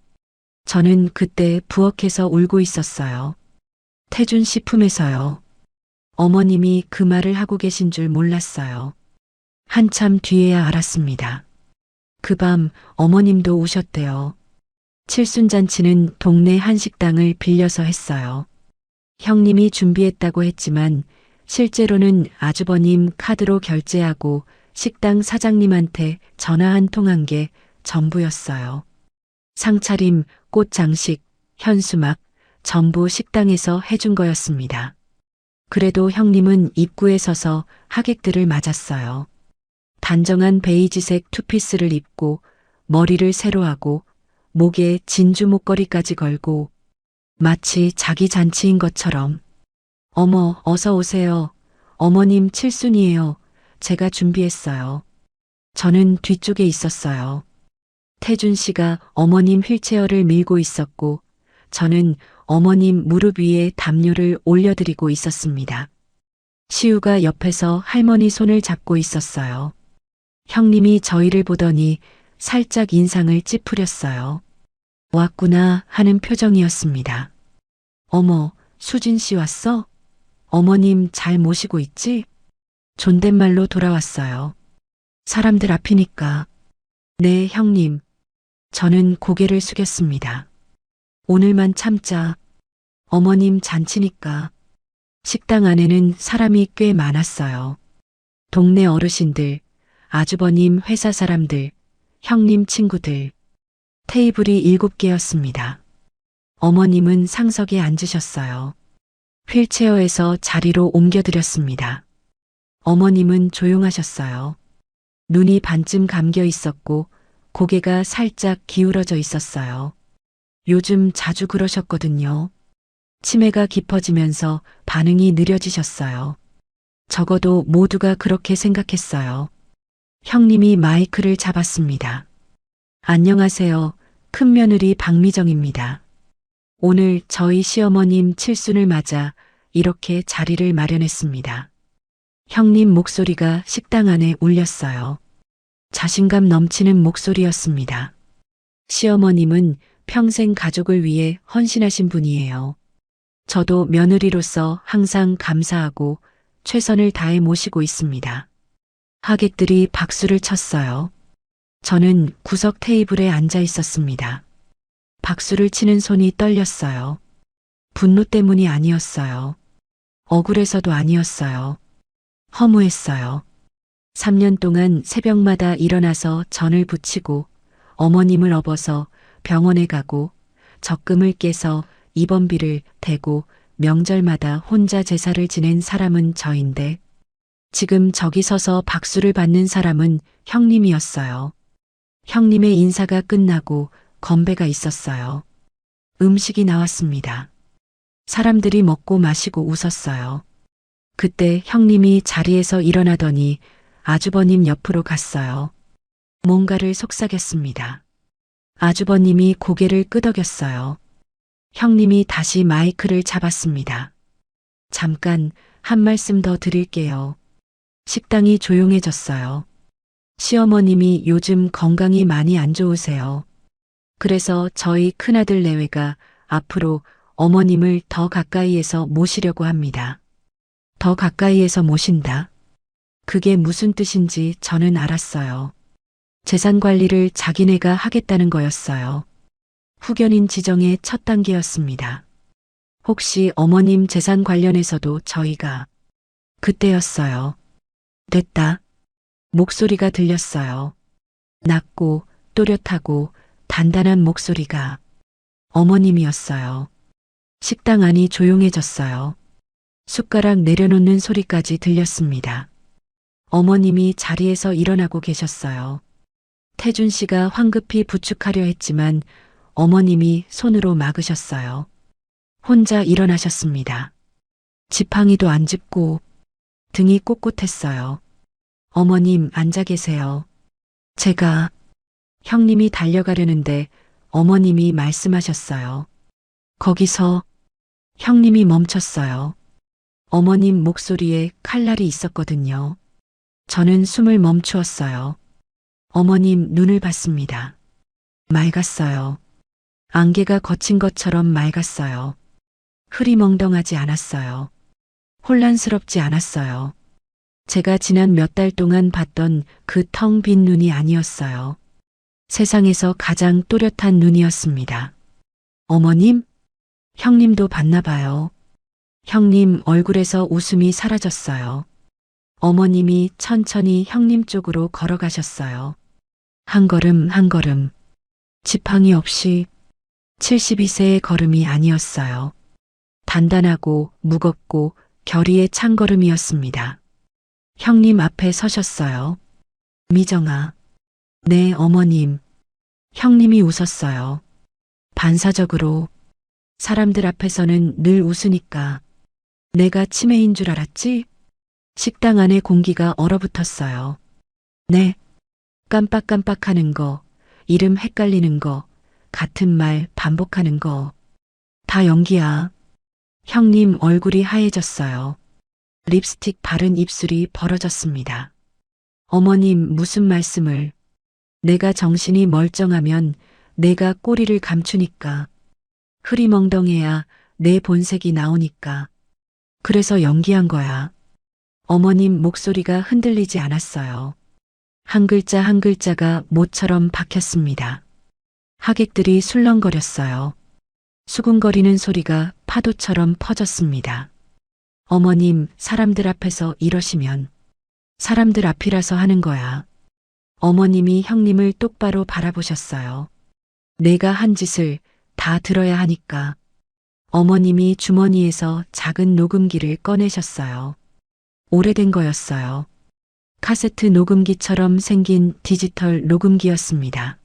저는 그때 부엌에서 울고 있었어요. 태준 씨 품에서요. 어머님이 그 말을 하고 계신 줄 몰랐어요. 한참 뒤에야 알았습니다. 그 밤 어머님도 우셨대요. 칠순잔치는 동네 한식당을 빌려서 했어요. 형님이 준비했다고 했지만 실제로는 아주버님 카드로 결제하고 식당 사장님한테 전화 한 통 한 게 전부였어요. 상차림, 꽃 장식, 현수막, 전부 식당에서 해준 거였습니다. 그래도 형님은 입구에 서서 하객들을 맞았어요. 단정한 베이지색 투피스를 입고 머리를 세로 하고 목에 진주 목걸이까지 걸고 마치 자기 잔치인 것처럼. 어머, 어서 오세요. 어머님 칠순이에요. 제가 준비했어요. 저는 뒤쪽에 있었어요. 태준 씨가 어머님 휠체어를 밀고 있었고 저는 어머님 무릎 위에 담요를 올려드리고 있었습니다. 시우가 옆에서 할머니 손을 잡고 있었어요. 형님이 저희를 보더니 살짝 인상을 찌푸렸어요. 왔구나 하는 표정이었습니다. 어머, 수진 씨 왔어? 어머님 잘 모시고 있지? 존댓말로 돌아왔어요. 사람들 앞이니까. 네, 형님. 저는 고개를 숙였습니다. 오늘만 참자. 어머님 잔치니까. 식당 안에는 사람이 꽤 많았어요. 동네 어르신들, 아주버님 회사 사람들, 형님 친구들. 테이블이 7개였습니다. 어머님은 상석에 앉으셨어요. 휠체어에서 자리로 옮겨드렸습니다. 어머님은 조용하셨어요. 눈이 반쯤 감겨 있었고 고개가 살짝 기울어져 있었어요. 요즘 자주 그러셨거든요. 치매가 깊어지면서 반응이 느려지셨어요. 적어도 모두가 그렇게 생각했어요. 형님이 마이크를 잡았습니다. 안녕하세요. 큰며느리 박미정입니다. 오늘 저희 시어머님 칠순을 맞아 이렇게 자리를 마련했습니다. 형님 목소리가 식당 안에 울렸어요. 자신감 넘치는 목소리였습니다. 시어머님은 평생 가족을 위해 헌신하신 분이에요. 저도 며느리로서 항상 감사하고 최선을 다해 모시고 있습니다. 하객들이 박수를 쳤어요. 저는 구석 테이블에 앉아 있었습니다. 박수를 치는 손이 떨렸어요. 분노 때문이 아니었어요. 억울해서도 아니었어요. 허무했어요. 3년 동안 새벽마다 일어나서 전을 부치고 어머님을 업어서 병원에 가고 적금을 깨서 입원비를 대고 명절마다 혼자 제사를 지낸 사람은 저인데 지금 저기 서서 박수를 받는 사람은 형님이었어요. 형님의 인사가 끝나고 건배가 있었어요. 음식이 나왔습니다. 사람들이 먹고 마시고 웃었어요. 그때 형님이 자리에서 일어나더니 아주버님 옆으로 갔어요. 뭔가를 속삭였습니다. 아주버님이 고개를 끄덕였어요. 형님이 다시 마이크를 잡았습니다. 잠깐 한 말씀 더 드릴게요. 식당이 조용해졌어요. 시어머님이 요즘 건강이 많이 안 좋으세요. 그래서 저희 큰아들 내외가 앞으로 어머님을 더 가까이에서 모시려고 합니다. 더 가까이에서 모신다. 그게 무슨 뜻인지 저는 알았어요. 재산 관리를 자기네가 하겠다는 거였어요. 후견인 지정의 첫 단계였습니다. 혹시 어머님 재산 관련해서도 저희가 그때였어요. 됐다. 목소리가 들렸어요. 낮고 또렷하고 단단한 목소리가 어머님이었어요. 식당 안이 조용해졌어요. 숟가락 내려놓는 소리까지 들렸습니다. 어머님이 자리에서 일어나고 계셨어요. 태준 씨가 황급히 부축하려 했지만 어머님이 손으로 막으셨어요. 혼자 일어나셨습니다. 지팡이도 안 짚고 등이 꼿꼿했어요. 어머님 앉아 계세요. 제가 형님이 달려가려는데 어머님이 말씀하셨어요. 거기서 형님이 멈췄어요. 어머님 목소리에 칼날이 있었거든요. 저는 숨을 멈추었어요. 어머님 눈을 봤습니다. 맑았어요. 안개가 거친 것처럼 맑았어요. 흐리멍덩하지 않았어요. 혼란스럽지 않았어요. 제가 지난 몇 달 동안 봤던 그 텅 빈 눈이 아니었어요. 세상에서 가장 또렷한 눈이었습니다. 어머님? 형님도 봤나 봐요. 형님 얼굴에서 웃음이 사라졌어요. 어머님이 천천히 형님 쪽으로 걸어가셨어요. 한 걸음 한 걸음. 지팡이 없이 72세의 걸음이 아니었어요. 단단하고 무겁고 결의의 찬걸음이었습니다. 형님 앞에 서셨어요. 미정아. 네, 어머님. 형님이 웃었어요. 반사적으로. 사람들 앞에서는 늘 웃으니까. 내가 치매인 줄 알았지? 식당 안에 공기가 얼어붙었어요. 네. 깜빡깜빡하는 거, 이름 헷갈리는 거, 같은 말 반복하는 거. 다 연기야. 형님 얼굴이 하얘졌어요. 립스틱 바른 입술이 벌어졌습니다. 어머님 무슨 말씀을. 내가 정신이 멀쩡하면 내가 꼬리를 감추니까. 흐리멍덩해야 내 본색이 나오니까. 그래서 연기한 거야. 어머님 목소리가 흔들리지 않았어요. 한 글자 한 글자가 모처럼 박혔습니다. 하객들이 술렁거렸어요. 수군거리는 소리가 파도처럼 퍼졌습니다. 어머님, 사람들 앞에서 이러시면 사람들 앞이라서 하는 거야. 어머님이 형님을 똑바로 바라보셨어요. 내가 한 짓을 다 들어야 하니까. 어머님이 주머니에서 작은 녹음기를 꺼내셨어요. 오래된 거였어요. 카세트 녹음기처럼 생긴 디지털 녹음기였습니다.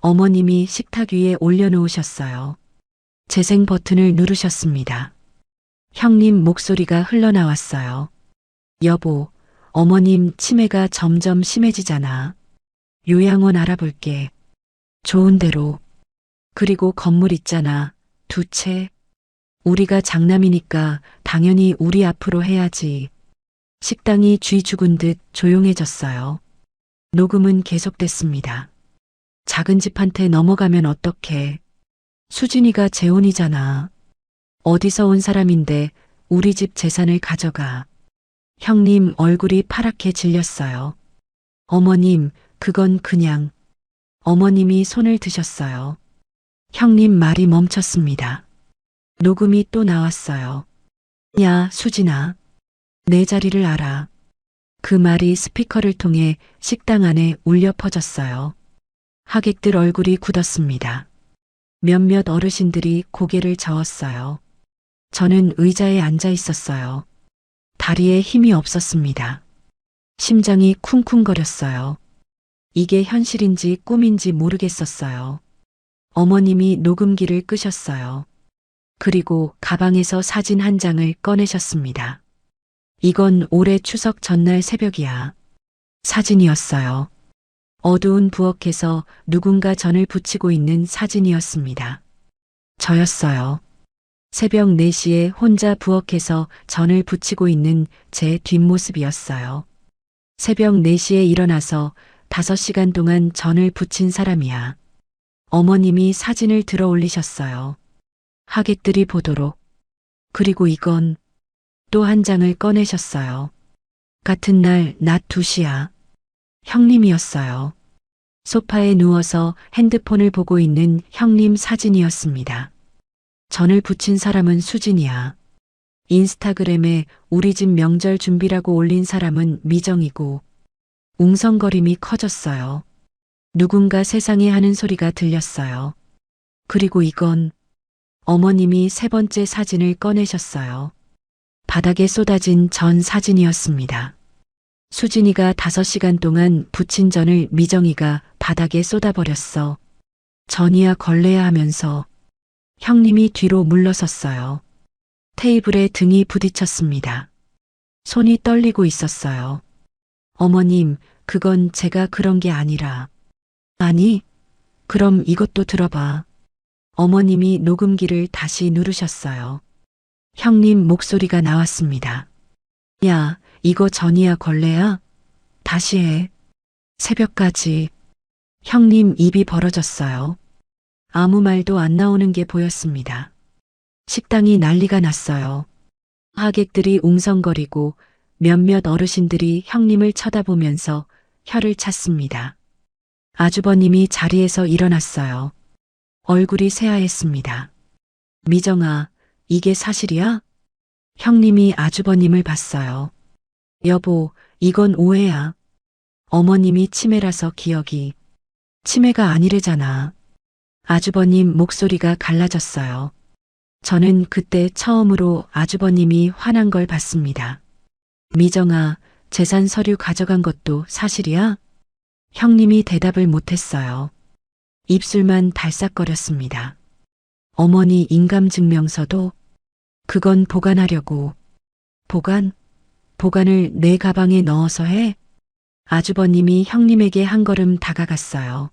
어머님이 식탁 위에 올려놓으셨어요. 재생 버튼을 누르셨습니다. 형님 목소리가 흘러나왔어요. 여보, 어머님 치매가 점점 심해지잖아. 요양원 알아볼게. 좋은 대로. 그리고 건물 있잖아. 2채. 우리가 장남이니까 당연히 우리 앞으로 해야지. 식당이 쥐 죽은 듯 조용해졌어요. 녹음은 계속됐습니다. 작은 집한테 넘어가면 어떡해. 수진이가 재혼이잖아. 어디서 온 사람인데 우리 집 재산을 가져가. 형님 얼굴이 파랗게 질렸어요. 어머님, 그건 그냥. 어머님이 손을 드셨어요. 형님 말이 멈췄습니다. 녹음이 또 나왔어요. 야, 수진아. 내 자리를 알아. 그 말이 스피커를 통해 식당 안에 울려 퍼졌어요. 하객들 얼굴이 굳었습니다. 몇몇 어르신들이 고개를 저었어요. 저는 의자에 앉아 있었어요. 다리에 힘이 없었습니다. 심장이 쿵쿵거렸어요. 이게 현실인지 꿈인지 모르겠었어요. 어머님이 녹음기를 끄셨어요. 그리고 가방에서 사진 한 장을 꺼내셨습니다. 이건 올해 추석 전날 새벽이야. 사진이었어요. 어두운 부엌에서 누군가 전을 붙이고 있는 사진이었습니다. 저였어요. 새벽 4시에 혼자 부엌에서 전을 붙이고 있는 제 뒷모습이었어요. 새벽 4시에 일어나서 5시간 동안 전을 붙인 사람이야. 어머님이 사진을 들어 올리셨어요. 하객들이 보도록. 그리고 이건 또 한 장을 꺼내셨어요. 같은 날 낮 2시야. 형님이었어요. 소파에 누워서 핸드폰을 보고 있는 형님 사진이었습니다. 전을 붙인 사람은 수진이야. 인스타그램에 우리 집 명절 준비라고 올린 사람은 미정이고 웅성거림이 커졌어요. 누군가 세상에 하는 소리가 들렸어요. 그리고 이건 어머님이 3번째 사진을 꺼내셨어요. 바닥에 쏟아진 전 사진이었습니다. 수진이가 5시간 동안 붙인 전을 미정이가 바닥에 쏟아버렸어. 전이야 걸레야 하면서 형님이 뒤로 물러섰어요. 테이블에 등이 부딪혔습니다. 손이 떨리고 있었어요. 어머님, 그건 제가 그런 게 아니라. 아니, 그럼 이것도 들어봐. 어머님이 녹음기를 다시 누르셨어요. 형님 목소리가 나왔습니다. 야, 이거 전이야 걸레야? 다시 해. 새벽까지. 형님 입이 벌어졌어요. 아무 말도 안 나오는 게 보였습니다. 식당이 난리가 났어요. 하객들이 웅성거리고 몇몇 어르신들이 형님을 쳐다보면서 혀를 찼습니다. 아주버님이 자리에서 일어났어요. 얼굴이 새하였습니다. 미정아, 이게 사실이야? 형님이 아주버님을 봤어요. 여보, 이건 오해야. 어머님이 치매라서 기억이. 치매가 아니래잖아. 아주버님 목소리가 갈라졌어요. 저는 그때 처음으로 아주버님이 화난 걸 봤습니다. 미정아, 재산 서류 가져간 것도 사실이야? 형님이 대답을 못했어요. 입술만 달싹거렸습니다. 어머니 인감증명서도? 그건 보관하려고. 보관? 보관을 내 가방에 넣어서 해? 아주버님이 형님에게 한 걸음 다가갔어요.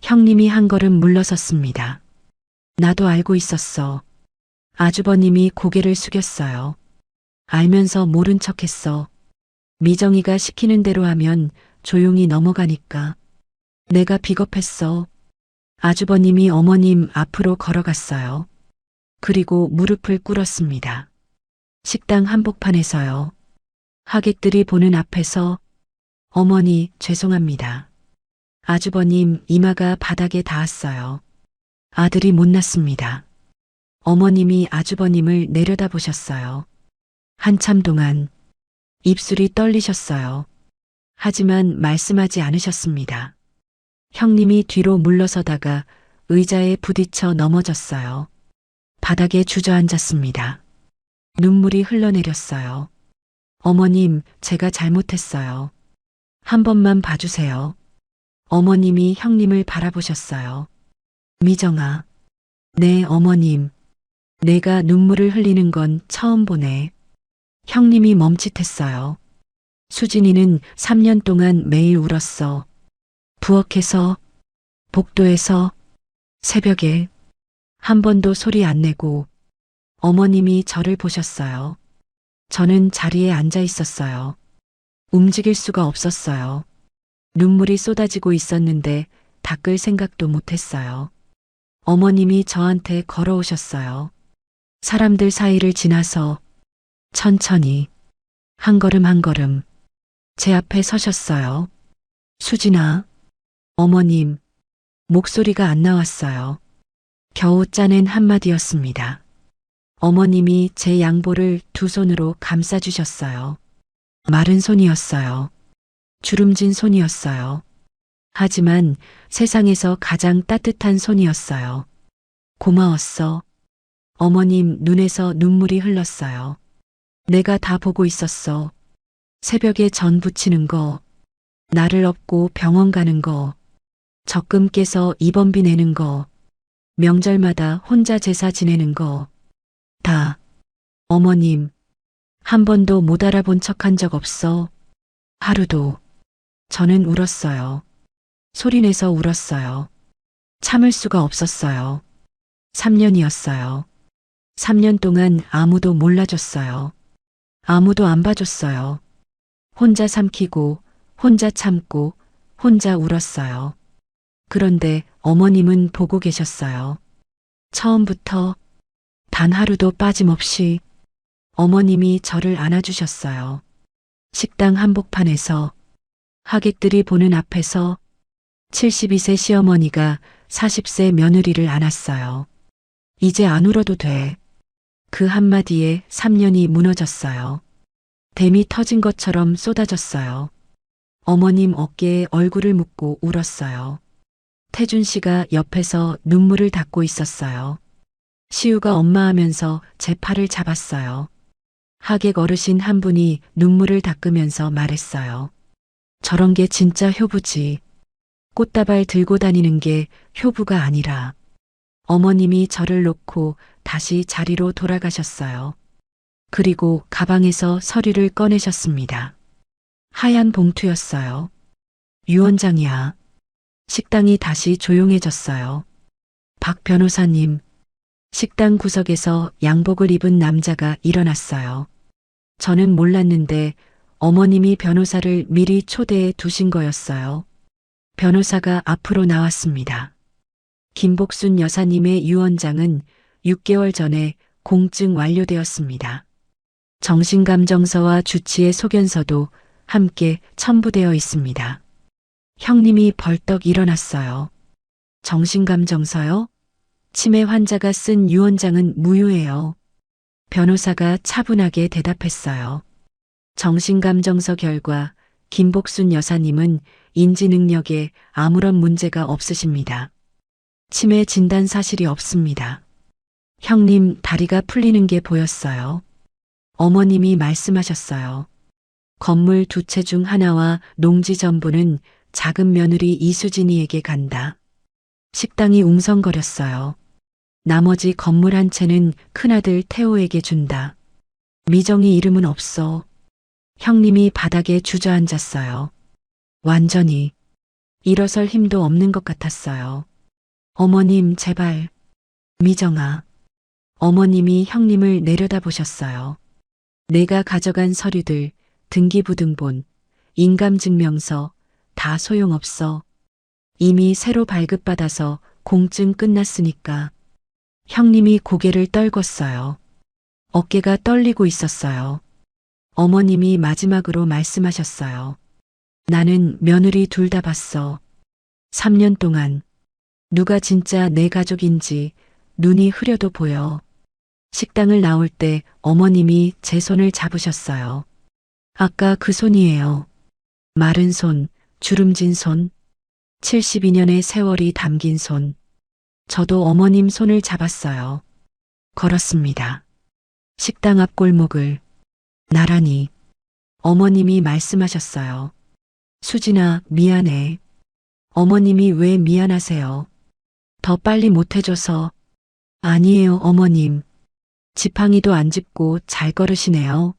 형님이 한 걸음 물러섰습니다. 나도 알고 있었어. 아주버님이 고개를 숙였어요. 알면서 모른 척했어. 미정이가 시키는 대로 하면 조용히 넘어가니까. 내가 비겁했어. 아주버님이 어머님 앞으로 걸어갔어요. 그리고 무릎을 꿇었습니다. 식당 한복판에서요. 하객들이 보는 앞에서 어머니 죄송합니다. 아주버님 이마가 바닥에 닿았어요. 아들이 못났습니다. 어머님이 아주버님을 내려다보셨어요. 한참 동안 입술이 떨리셨어요. 하지만 말씀하지 않으셨습니다. 형님이 뒤로 물러서다가 의자에 부딪혀 넘어졌어요. 바닥에 주저앉았습니다. 눈물이 흘러내렸어요. 어머님, 제가 잘못했어요. 한 번만 봐주세요. 어머님이 형님을 바라보셨어요. 미정아. 네, 어머님. 내가 눈물을 흘리는 건 처음 보네. 형님이 멈칫했어요. 수진이는 3년 동안 매일 울었어. 부엌에서, 복도에서, 새벽에 한 번도 소리 안 내고 어머님이 저를 보셨어요. 저는 자리에 앉아 있었어요. 움직일 수가 없었어요. 눈물이 쏟아지고 있었는데 닦을 생각도 못했어요. 어머님이 저한테 걸어오셨어요. 사람들 사이를 지나서 천천히 한 걸음 한 걸음 제 앞에 서셨어요. 수진아, 어머님, 목소리가 안 나왔어요. 겨우 짜낸 한마디였습니다. 어머님이 제 양보를 두 손으로 감싸주셨어요. 마른 손이었어요. 주름진 손이었어요. 하지만 세상에서 가장 따뜻한 손이었어요. 고마웠어. 어머님 눈에서 눈물이 흘렀어요. 내가 다 보고 있었어. 새벽에 전 부치는 거, 나를 업고 병원 가는 거, 적금 깨서 입원비 내는 거, 명절마다 혼자 제사 지내는 거, 다. 어머님, 한 번도 못 알아본 척한 적 없어. 하루도. 저는 울었어요. 소리내서 울었어요. 참을 수가 없었어요. 3년이었어요. 3년 동안 아무도 몰라줬어요. 아무도 안 봐줬어요. 혼자 삼키고, 혼자 참고, 혼자 울었어요. 그런데 어머님은 보고 계셨어요. 처음부터 단 하루도 빠짐없이 어머님이 저를 안아주셨어요. 식당 한복판에서, 하객들이 보는 앞에서 72세 시어머니가 40세 며느리를 안았어요. 이제 안 울어도 돼. 그 한마디에 3년이 무너졌어요. 댐이 터진 것처럼 쏟아졌어요. 어머님 어깨에 얼굴을 묻고 울었어요. 태준 씨가 옆에서 눈물을 닦고 있었어요. 시우가 엄마 하면서 제 팔을 잡았어요. 하객 어르신 한 분이 눈물을 닦으면서 말했어요. 저런 게 진짜 효부지. 꽃다발 들고 다니는 게 효부가 아니라. 어머님이 저를 놓고 다시 자리로 돌아가셨어요. 그리고 가방에서 서류를 꺼내셨습니다. 하얀 봉투였어요. 유언장이야. 식당이 다시 조용해졌어요. 박 변호사님, 식당 구석에서 양복을 입은 남자가 일어났어요. 저는 몰랐는데 어머님이 변호사를 미리 초대해 두신 거였어요. 변호사가 앞으로 나왔습니다. 김복순 여사님의 유언장은 6개월 전에 공증 완료되었습니다. 정신감정서와 주치의 소견서도 함께 첨부되어 있습니다. 형님이 벌떡 일어났어요. 정신감정서요? 치매 환자가 쓴 유언장은 무효예요. 변호사가 차분하게 대답했어요. 정신감정서 결과 김복순 여사님은 인지 능력에 아무런 문제가 없으십니다. 치매 진단 사실이 없습니다. 형님 다리가 풀리는 게 보였어요. 어머님이 말씀하셨어요. 건물 두 채 중 하나와 농지 전부는 작은 며느리 이수진이에게 간다. 식당이 웅성거렸어요. 나머지 건물 한 채는 큰아들 태호에게 준다. 미정이 이름은 없어. 형님이 바닥에 주저앉았어요. 완전히 일어설 힘도 없는 것 같았어요. 어머님 제발. 미정아. 어머님이 형님을 내려다보셨어요. 내가 가져간 서류들, 등기부등본, 인감증명서 다 소용없어. 이미 새로 발급받아서 공증 끝났으니까. 형님이 고개를 떨궜어요. 어깨가 떨리고 있었어요. 어머님이 마지막으로 말씀하셨어요. 나는 며느리 둘 다 봤어. 3년 동안 누가 진짜 내 가족인지 눈이 흐려도 보여. 식당을 나올 때 어머님이 제 손을 잡으셨어요. 아까 그 손이에요. 마른 손, 주름진 손, 72년의 세월이 담긴 손. 저도 어머님 손을 잡았어요. 걸었습니다. 식당 앞 골목을 나란히. 어머님이 말씀하셨어요. 수진아, 미안해. 어머님이 왜 미안하세요? 더 빨리 못해줘서. 아니에요, 어머님. 지팡이도 안 짚고 잘 걸으시네요.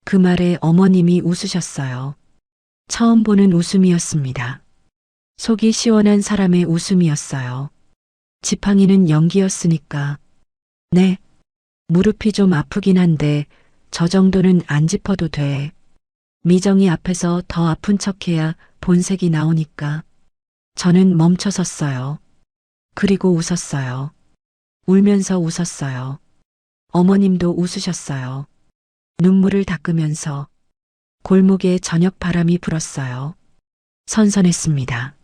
그 말에 어머님이 웃으셨어요. 처음 보는 웃음이었습니다. 속이 시원한 사람의 웃음이었어요. 지팡이는 연기였으니까. 네. 무릎이 좀 아프긴 한데 저 정도는 안 짚어도 돼. 미정이 앞에서 더 아픈 척해야 본색이 나오니까 저는 멈춰 섰어요. 그리고 웃었어요. 울면서 웃었어요. 어머님도 웃으셨어요. 눈물을 닦으면서 골목에 저녁 바람이 불었어요. 선선했습니다.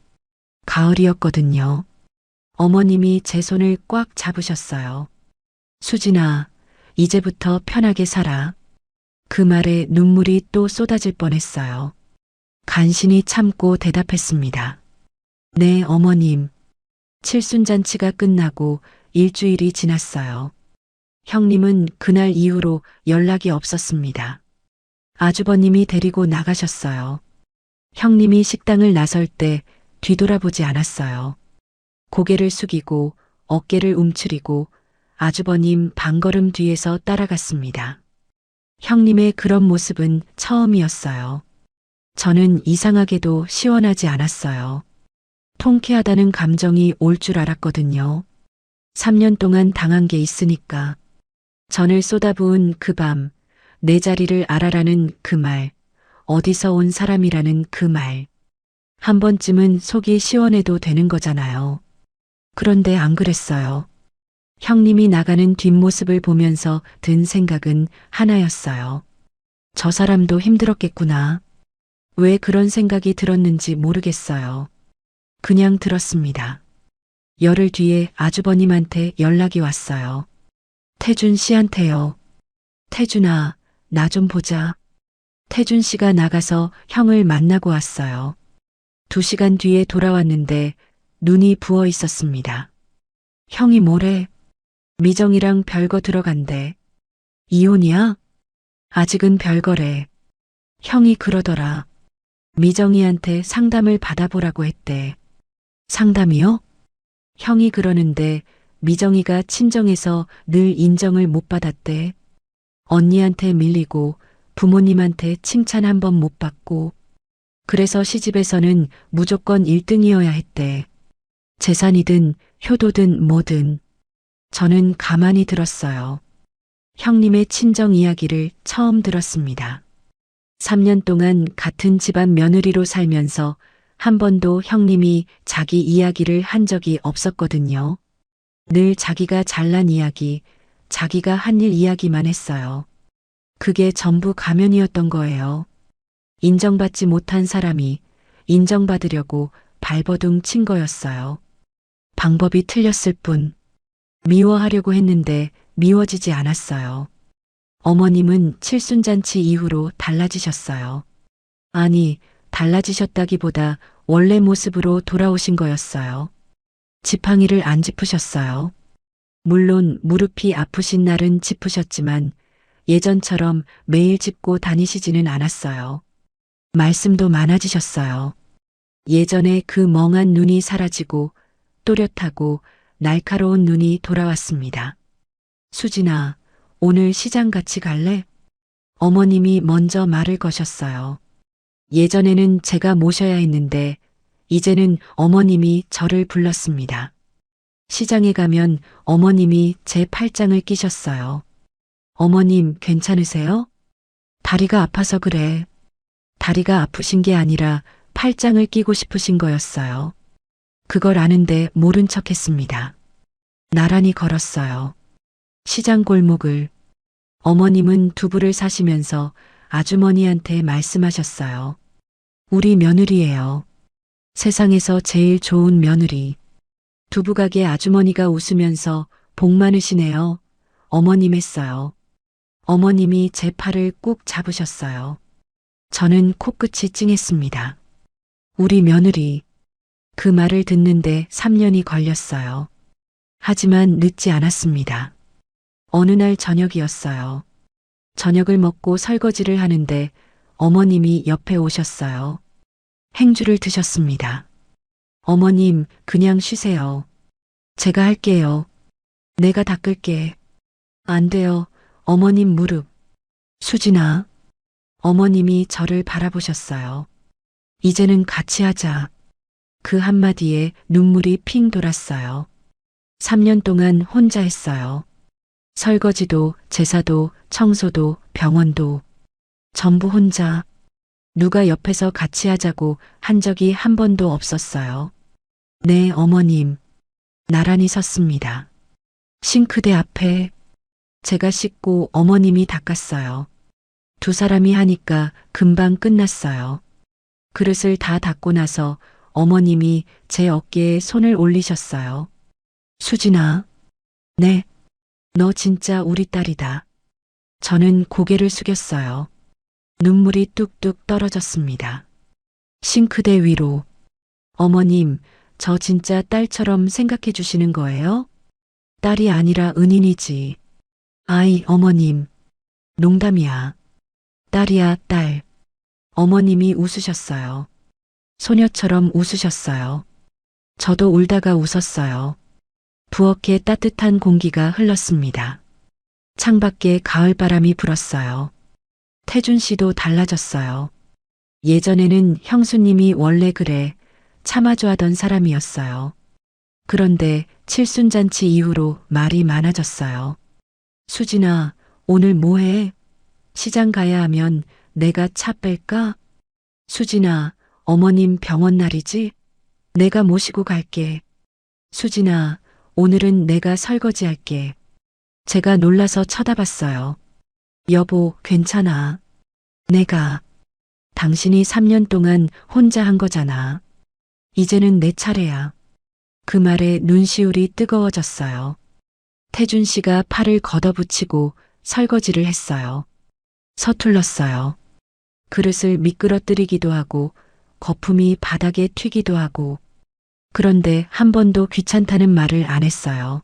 가을이었거든요. 어머님이 제 손을 꽉 잡으셨어요. 수진아, 이제부터 편하게 살아. 그 말에 눈물이 또 쏟아질 뻔했어요. 간신히 참고 대답했습니다. 네, 어머님. 칠순잔치가 끝나고 일주일이 지났어요. 형님은 그날 이후로 연락이 없었습니다. 아주버님이 데리고 나가셨어요. 형님이 식당을 나설 때 뒤돌아보지 않았어요. 고개를 숙이고 어깨를 움츠리고 아주버님 반걸음 뒤에서 따라갔습니다. 형님의 그런 모습은 처음이었어요. 저는 이상하게도 시원하지 않았어요. 통쾌하다는 감정이 올 줄 알았거든요. 3년 동안 당한 게 있으니까. 전을 쏟아부은 그 밤, 내 자리를 알아라는 그 말, 어디서 온 사람이라는 그 말. 한 번쯤은 속이 시원해도 되는 거잖아요. 그런데 안 그랬어요. 형님이 나가는 뒷모습을 보면서 든 생각은 하나였어요. 저 사람도 힘들었겠구나. 왜 그런 생각이 들었는지 모르겠어요. 그냥 들었습니다. 열흘 뒤에 아주버님한테 연락이 왔어요. 태준 씨한테요. 태준아, 나 좀 보자. 태준 씨가 나가서 형을 만나고 왔어요. 2시간 뒤에 돌아왔는데 눈이 부어 있었습니다. 형이 뭐래? 미정이랑 별거 들어간대. 이혼이야? 아직은 별거래. 형이 그러더라. 미정이한테 상담을 받아보라고 했대. 상담이요? 형이 그러는데 미정이가 친정에서 늘 인정을 못 받았대. 언니한테 밀리고 부모님한테 칭찬 한 번 못 받고 그래서 시집에서는 무조건 1등이어야 했대. 재산이든 효도든 뭐든. 저는 가만히 들었어요. 형님의 친정 이야기를 처음 들었습니다. 3년 동안 같은 집안 며느리로 살면서 한 번도 형님이 자기 이야기를 한 적이 없었거든요. 늘 자기가 잘난 이야기, 자기가 한 일 이야기만 했어요. 그게 전부 가면이었던 거예요. 인정받지 못한 사람이 인정받으려고 발버둥 친 거였어요. 방법이 틀렸을 뿐. 미워하려고 했는데 미워지지 않았어요. 어머님은 칠순잔치 이후로 달라지셨어요. 아니, 달라지셨다기보다 원래 모습으로 돌아오신 거였어요. 지팡이를 안 짚으셨어요. 물론 무릎이 아프신 날은 짚으셨지만 예전처럼 매일 짚고 다니시지는 않았어요. 말씀도 많아지셨어요. 예전에 그 멍한 눈이 사라지고 또렷하고 날카로운 눈이 돌아왔습니다. 수진아, 오늘 시장 같이 갈래? 어머님이 먼저 말을 거셨어요. 예전에는 제가 모셔야 했는데 이제는 어머님이 저를 불렀습니다. 시장에 가면 어머님이 제 팔짱을 끼셨어요. 어머님 괜찮으세요? 다리가 아파서 그래. 다리가 아프신 게 아니라 팔짱을 끼고 싶으신 거였어요. 그걸 아는데 모른 척 했습니다. 나란히 걸었어요. 시장 골목을. 어머님은 두부를 사시면서 아주머니한테 말씀하셨어요. 우리 며느리예요. 세상에서 제일 좋은 며느리. 두부가게 아주머니가 웃으면서 복 많으시네요. 어머님 했어요. 어머님이 제 팔을 꾹 잡으셨어요. 저는 코끝이 찡했습니다. 우리 며느리. 그 말을 듣는데 3년이 걸렸어요. 하지만 늦지 않았습니다. 어느 날 저녁이었어요. 저녁을 먹고 설거지를 하는데 어머님이 옆에 오셨어요. 행주를 드셨습니다. 어머님, 그냥 쉬세요. 제가 할게요. 내가 닦을게. 안 돼요. 어머님 무릎. 수진아. 어머님이 저를 바라보셨어요. 이제는 같이 하자. 그 한마디에 눈물이 핑 돌았어요. 3년 동안 혼자 했어요. 설거지도, 제사도, 청소도, 병원도. 전부 혼자. 누가 옆에서 같이 하자고 한 적이 한 번도 없었어요. 네, 어머님. 나란히 섰습니다. 싱크대 앞에 제가 씻고 어머님이 닦았어요. 두 사람이 하니까 금방 끝났어요. 그릇을 다 닦고 나서 어머님이 제 어깨에 손을 올리셨어요. 수진아. 네. 너 진짜 우리 딸이다. 저는 고개를 숙였어요. 눈물이 뚝뚝 떨어졌습니다. 싱크대 위로. 어머님, 저 진짜 딸처럼 생각해 주시는 거예요? 딸이 아니라 은인이지. 아이, 어머님. 농담이야. 딸이야, 딸. 어머님이 웃으셨어요. 소녀처럼 웃으셨어요. 저도 울다가 웃었어요. 부엌에 따뜻한 공기가 흘렀습니다. 창밖에 가을바람이 불었어요. 태준 씨도 달라졌어요. 예전에는 형수님이 원래 그래 참아줘 하던 사람이었어요. 그런데 칠순잔치 이후로 말이 많아졌어요. 수진아, 오늘 뭐해? 시장 가야 하면 내가 차 뺄까? 수진아, 어머님 병원 날이지? 내가 모시고 갈게. 수진아, 오늘은 내가 설거지 할게. 제가 놀라서 쳐다봤어요. 여보, 괜찮아. 내가. 당신이 3년 동안 혼자 한 거잖아. 이제는 내 차례야. 그 말에 눈시울이 뜨거워졌어요. 태준 씨가 팔을 걷어붙이고 설거지를 했어요. 서툴렀어요. 그릇을 미끄러뜨리기도 하고 거품이 바닥에 튀기도 하고 그런데 한 번도 귀찮다는 말을 안 했어요.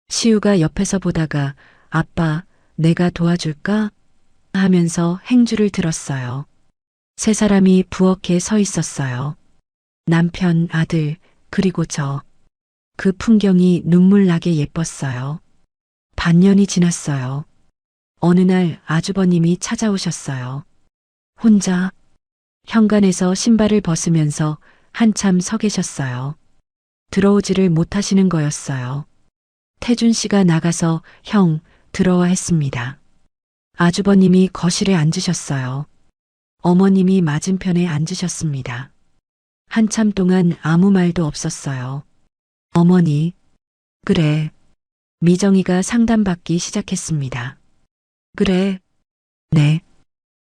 시우가 옆에서 보다가 아빠, 내가 도와줄까? 하면서 행주를 들었어요. 세 사람이 부엌에 서 있었어요. 남편, 아들, 그리고 저. 그 풍경이 눈물 나게 예뻤어요. 반년이 지났어요. 어느 날 아주버님이 찾아오셨어요. 혼자 현관에서 신발을 벗으면서 한참 서 계셨어요. 들어오지를 못하시는 거였어요. 태준 씨가 나가서 형, 들어와 했습니다. 아주버님이 거실에 앉으셨어요. 어머님이 맞은편에 앉으셨습니다. 한참 동안 아무 말도 없었어요. 어머니, 그래. 미정이가 상담받기 시작했습니다. 그래. 네.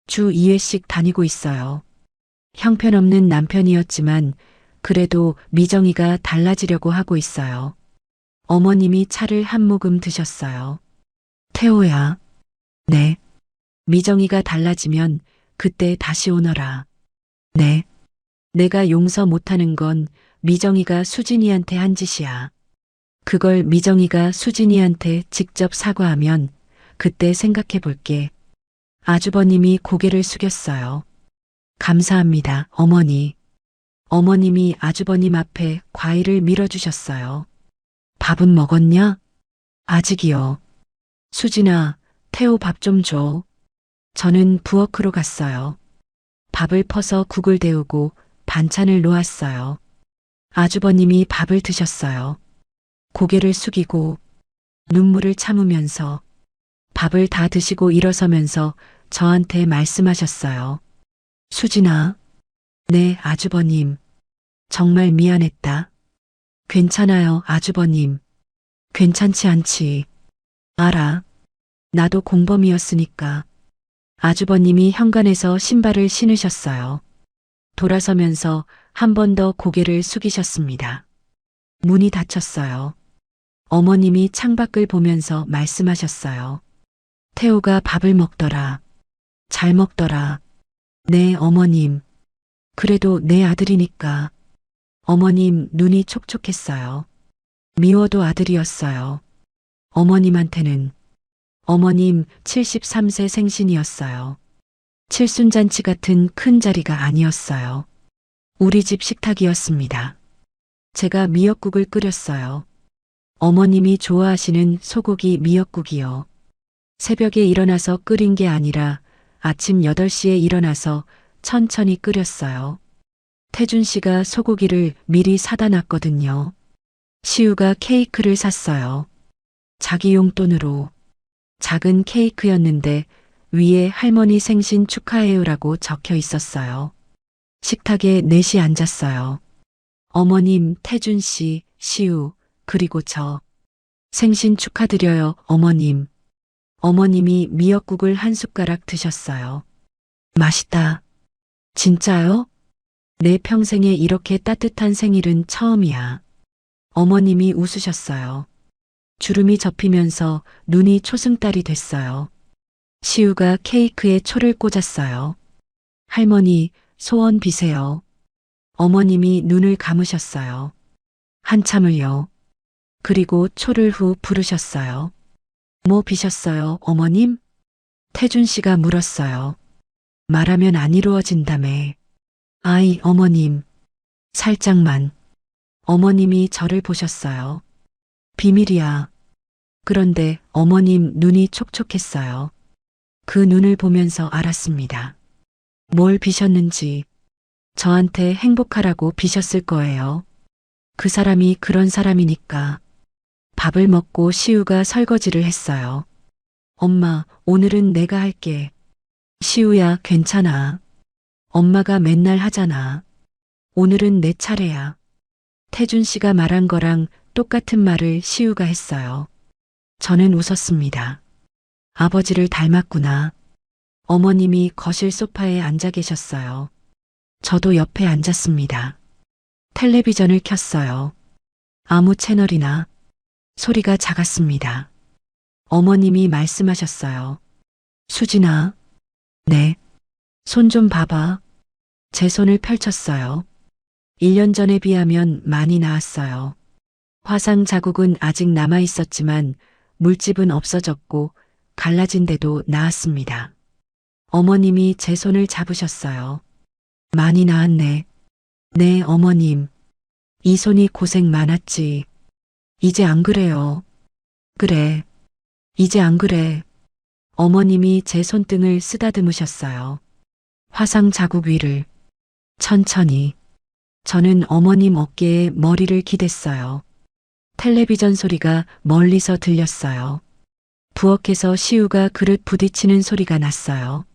주 2회씩 다니고 있어요. 형편없는 남편이었지만 그래도 미정이가 달라지려고 하고 있어요. 어머님이 차를 한 모금 드셨어요. 태호야. 네. 미정이가 달라지면 그때 다시 오너라. 네. 내가 용서 못하는 건 미정이가 수진이한테 한 짓이야. 그걸 미정이가 수진이한테 직접 사과하면 그때 생각해 볼게. 아주버님이 고개를 숙였어요. 감사합니다, 어머니. 어머님이 아주버님 앞에 과일을 밀어주셨어요. 밥은 먹었냐? 아직이요. 수진아, 태호 밥 좀 줘. 저는 부엌으로 갔어요. 밥을 퍼서 국을 데우고 반찬을 놓았어요. 아주버님이 밥을 드셨어요. 고개를 숙이고 눈물을 참으면서 밥을 다 드시고 일어서면서 저한테 말씀하셨어요. 수진아, 네, 아주버님. 정말 미안했다. 괜찮아요, 아주버님. 괜찮지 않지. 알아. 나도 공범이었으니까. 아주버님이 현관에서 신발을 신으셨어요. 돌아서면서 한 번 더 고개를 숙이셨습니다. 문이 닫혔어요. 어머님이 창밖을 보면서 말씀하셨어요. 태호가 밥을 먹더라. 잘 먹더라. 네, 어머님. 그래도 내 아들이니까. 어머님 눈이 촉촉했어요. 미워도 아들이었어요. 어머님한테는. 어머님 73세 생신이었어요. 칠순잔치 같은 큰 자리가 아니었어요. 우리 집 식탁이었습니다. 제가 미역국을 끓였어요. 어머님이 좋아하시는 소고기 미역국이요. 새벽에 일어나서 끓인 게 아니라 아침 8시에 일어나서 천천히 끓였어요. 태준 씨가 소고기를 미리 사다 놨거든요. 시우가 케이크를 샀어요. 자기 용돈으로. 작은 케이크였는데 위에 할머니 생신 축하해요라고 적혀 있었어요. 식탁에 넷이 앉았어요. 어머님, 태준 씨, 시우, 그리고 저. 생신 축하드려요, 어머님. 어머님이 미역국을 한 숟가락 드셨어요. 맛있다. 진짜요? 내 평생에 이렇게 따뜻한 생일은 처음이야. 어머님이 웃으셨어요. 주름이 접히면서 눈이 초승달이 됐어요. 시우가 케이크에 초를 꽂았어요. 할머니, 소원 비세요. 어머님이 눈을 감으셨어요. 한참을요. 그리고 초를 후 부르셨어요. 뭐 비셨어요, 어머님? 태준 씨가 물었어요. 말하면 안 이루어진다며. 아이, 어머님. 살짝만. 어머님이 저를 보셨어요. 비밀이야. 그런데 어머님 눈이 촉촉했어요. 그 눈을 보면서 알았습니다. 뭘 비셨는지. 저한테 행복하라고 비셨을 거예요. 그 사람이 그런 사람이니까. 밥을 먹고 시우가 설거지를 했어요. 엄마, 오늘은 내가 할게. 시우야, 괜찮아. 엄마가 맨날 하잖아. 오늘은 내 차례야. 태준 씨가 말한 거랑 똑같은 말을 시우가 했어요. 저는 웃었습니다. 아버지를 닮았구나. 어머님이 거실 소파에 앉아 계셨어요. 저도 옆에 앉았습니다. 텔레비전을 켰어요. 아무 채널이나 소리가 작았습니다. 어머님이 말씀하셨어요. 수진아. 네. 손 좀 봐봐. 제 손을 펼쳤어요. 1년 전에 비하면 많이 나았어요. 화상 자국은 아직 남아 있었지만 물집은 없어졌고 갈라진 데도 나았습니다. 어머님이 제 손을 잡으셨어요. 많이 나았네. 네, 어머님. 이 손이 고생 많았지. 이제 안 그래요. 그래. 이제 안 그래. 어머님이 제 손등을 쓰다듬으셨어요. 화상 자국 위를. 천천히. 저는 어머님 어깨에 머리를 기댔어요. 텔레비전 소리가 멀리서 들렸어요. 부엌에서 시우가 그릇 부딪히는 소리가 났어요.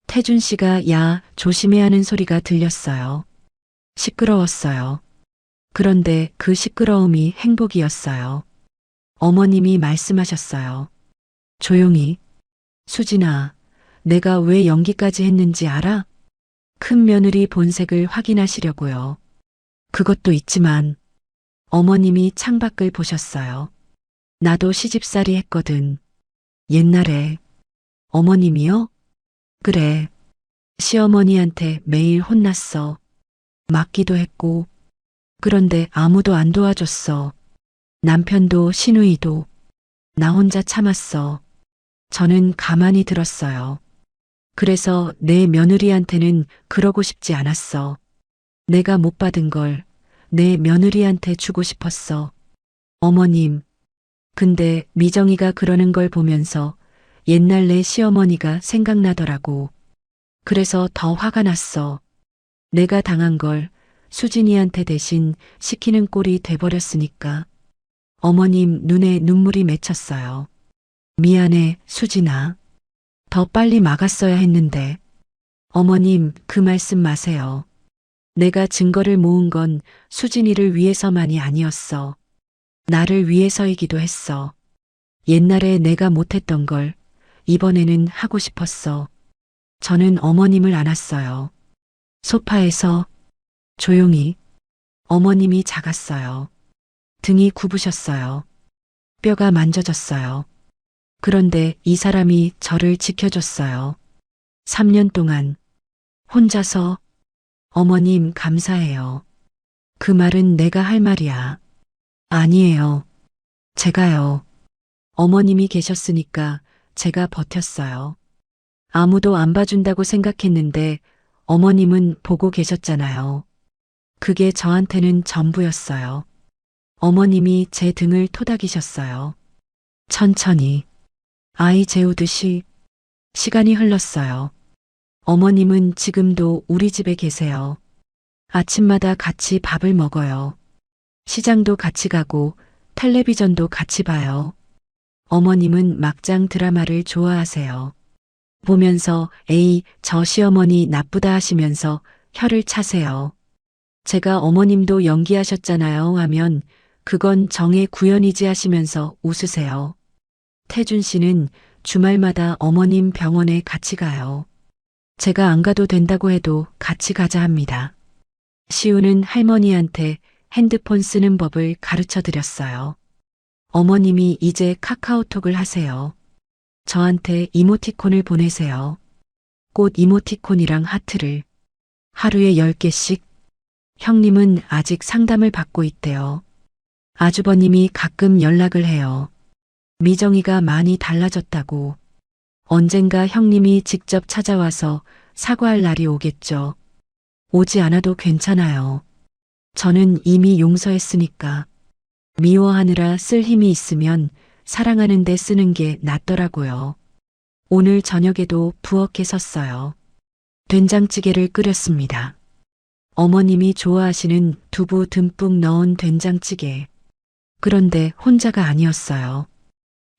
태준 씨가 야, 조심해야 하는 소리가 들렸어요. 시끄러웠어요. 그런데 그 시끄러움이 행복이었어요. 어머님이 말씀하셨어요. 조용히. 수진아, 내가 왜 연기까지 했는지 알아? 큰 며느리 본색을 확인하시려고요. 그것도 있지만 어머님이 창밖을 보셨어요. 나도 시집살이 했거든. 옛날에. 어머님이요? 그래. 시어머니한테 매일 혼났어. 맞기도 했고. 그런데 아무도 안 도와줬어. 남편도 시누이도. 나 혼자 참았어. 저는 가만히 들었어요. 그래서 내 며느리한테는 그러고 싶지 않았어. 내가 못 받은 걸 내 며느리한테 주고 싶었어. 어머님. 근데 미정이가 그러는 걸 보면서 옛날 내 시어머니가 생각나더라고. 그래서 더 화가 났어. 내가 당한 걸 수진이한테 대신 시키는 꼴이 돼버렸으니까. 어머님 눈에 눈물이 맺혔어요. 미안해, 수진아. 더 빨리 막았어야 했는데. 어머님, 그 말씀 마세요. 내가 증거를 모은 건 수진이를 위해서만이 아니었어. 나를 위해서이기도 했어. 옛날에 내가 못했던 걸 이번에는 하고 싶었어. 저는 어머님을 안았어요. 소파에서 조용히. 어머님이 작았어요. 등이 굽으셨어요. 뼈가 만져졌어요. 그런데 이 사람이 저를 지켜줬어요. 3년 동안 혼자서. 어머님 감사해요. 그 말은 내가 할 말이야. 아니에요. 제가요. 어머님이 계셨으니까 제가 버텼어요. 아무도 안 봐준다고 생각했는데 어머님은 보고 계셨잖아요. 그게 저한테는 전부였어요. 어머님이 제 등을 토닥이셨어요. 천천히. 아이 재우듯이. 시간이 흘렀어요. 어머님은 지금도 우리 집에 계세요. 아침마다 같이 밥을 먹어요. 시장도 같이 가고 텔레비전도 같이 봐요. 어머님은 막장 드라마를 좋아하세요. 보면서 에이, 저 시어머니 나쁘다 하시면서 혀를 차세요. 제가 어머님도 연기하셨잖아요 하면 그건 정의 구현이지 하시면서 웃으세요. 태준 씨는 주말마다 어머님 병원에 같이 가요. 제가 안 가도 된다고 해도 같이 가자 합니다. 시우는 할머니한테 핸드폰 쓰는 법을 가르쳐 드렸어요. 어머님이 이제 카카오톡을 하세요. 저한테 이모티콘을 보내세요. 꽃 이모티콘이랑 하트를. 하루에 10개씩. 형님은 아직 상담을 받고 있대요. 아주버님이 가끔 연락을 해요. 미정이가 많이 달라졌다고. 언젠가 형님이 직접 찾아와서 사과할 날이 오겠죠. 오지 않아도 괜찮아요. 저는 이미 용서했으니까. 미워하느라 쓸 힘이 있으면 사랑하는데 쓰는 게 낫더라고요. 오늘 저녁에도 부엌에 섰어요. 된장찌개를 끓였습니다. 어머님이 좋아하시는 두부 듬뿍 넣은 된장찌개. 그런데 혼자가 아니었어요.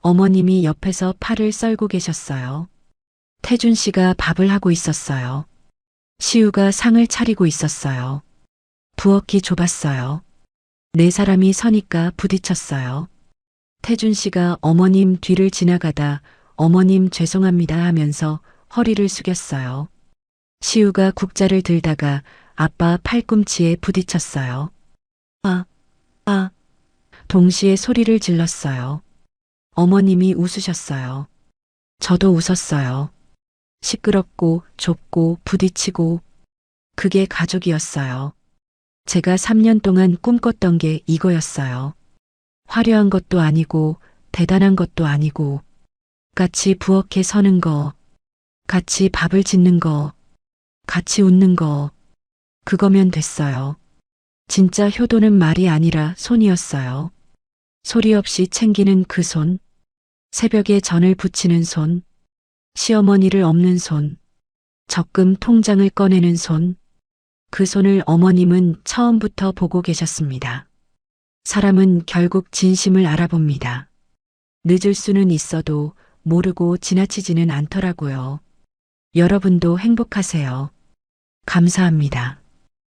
어머님이 옆에서 팔을 썰고 계셨어요. 태준 씨가 밥을 하고 있었어요. 시우가 상을 차리고 있었어요. 부엌이 좁았어요. 네 사람이 서니까 부딪혔어요. 태준 씨가 어머님 뒤를 지나가다 어머님 죄송합니다 하면서 허리를 숙였어요. 시우가 국자를 들다가 아빠 팔꿈치에 부딪혔어요. 동시에 소리를 질렀어요. 어머님이 웃으셨어요. 저도 웃었어요. 시끄럽고 좁고 부딪히고 그게 가족이었어요. 제가 3년 동안 꿈꿨던 게 이거였어요. 화려한 것도 아니고 대단한 것도 아니고 같이 부엌에 서는 거, 같이 밥을 짓는 거, 같이 웃는 거, 그거면 됐어요. 진짜 효도는 말이 아니라 손이었어요. 소리 없이 챙기는 그 손, 새벽에 전을 부치는 손, 시어머니를 업는 손, 적금 통장을 꺼내는 손, 그 손을 어머님은 처음부터 보고 계셨습니다. 사람은 결국 진심을 알아봅니다. 늦을 수는 있어도 모르고 지나치지는 않더라고요. 여러분도 행복하세요. 감사합니다.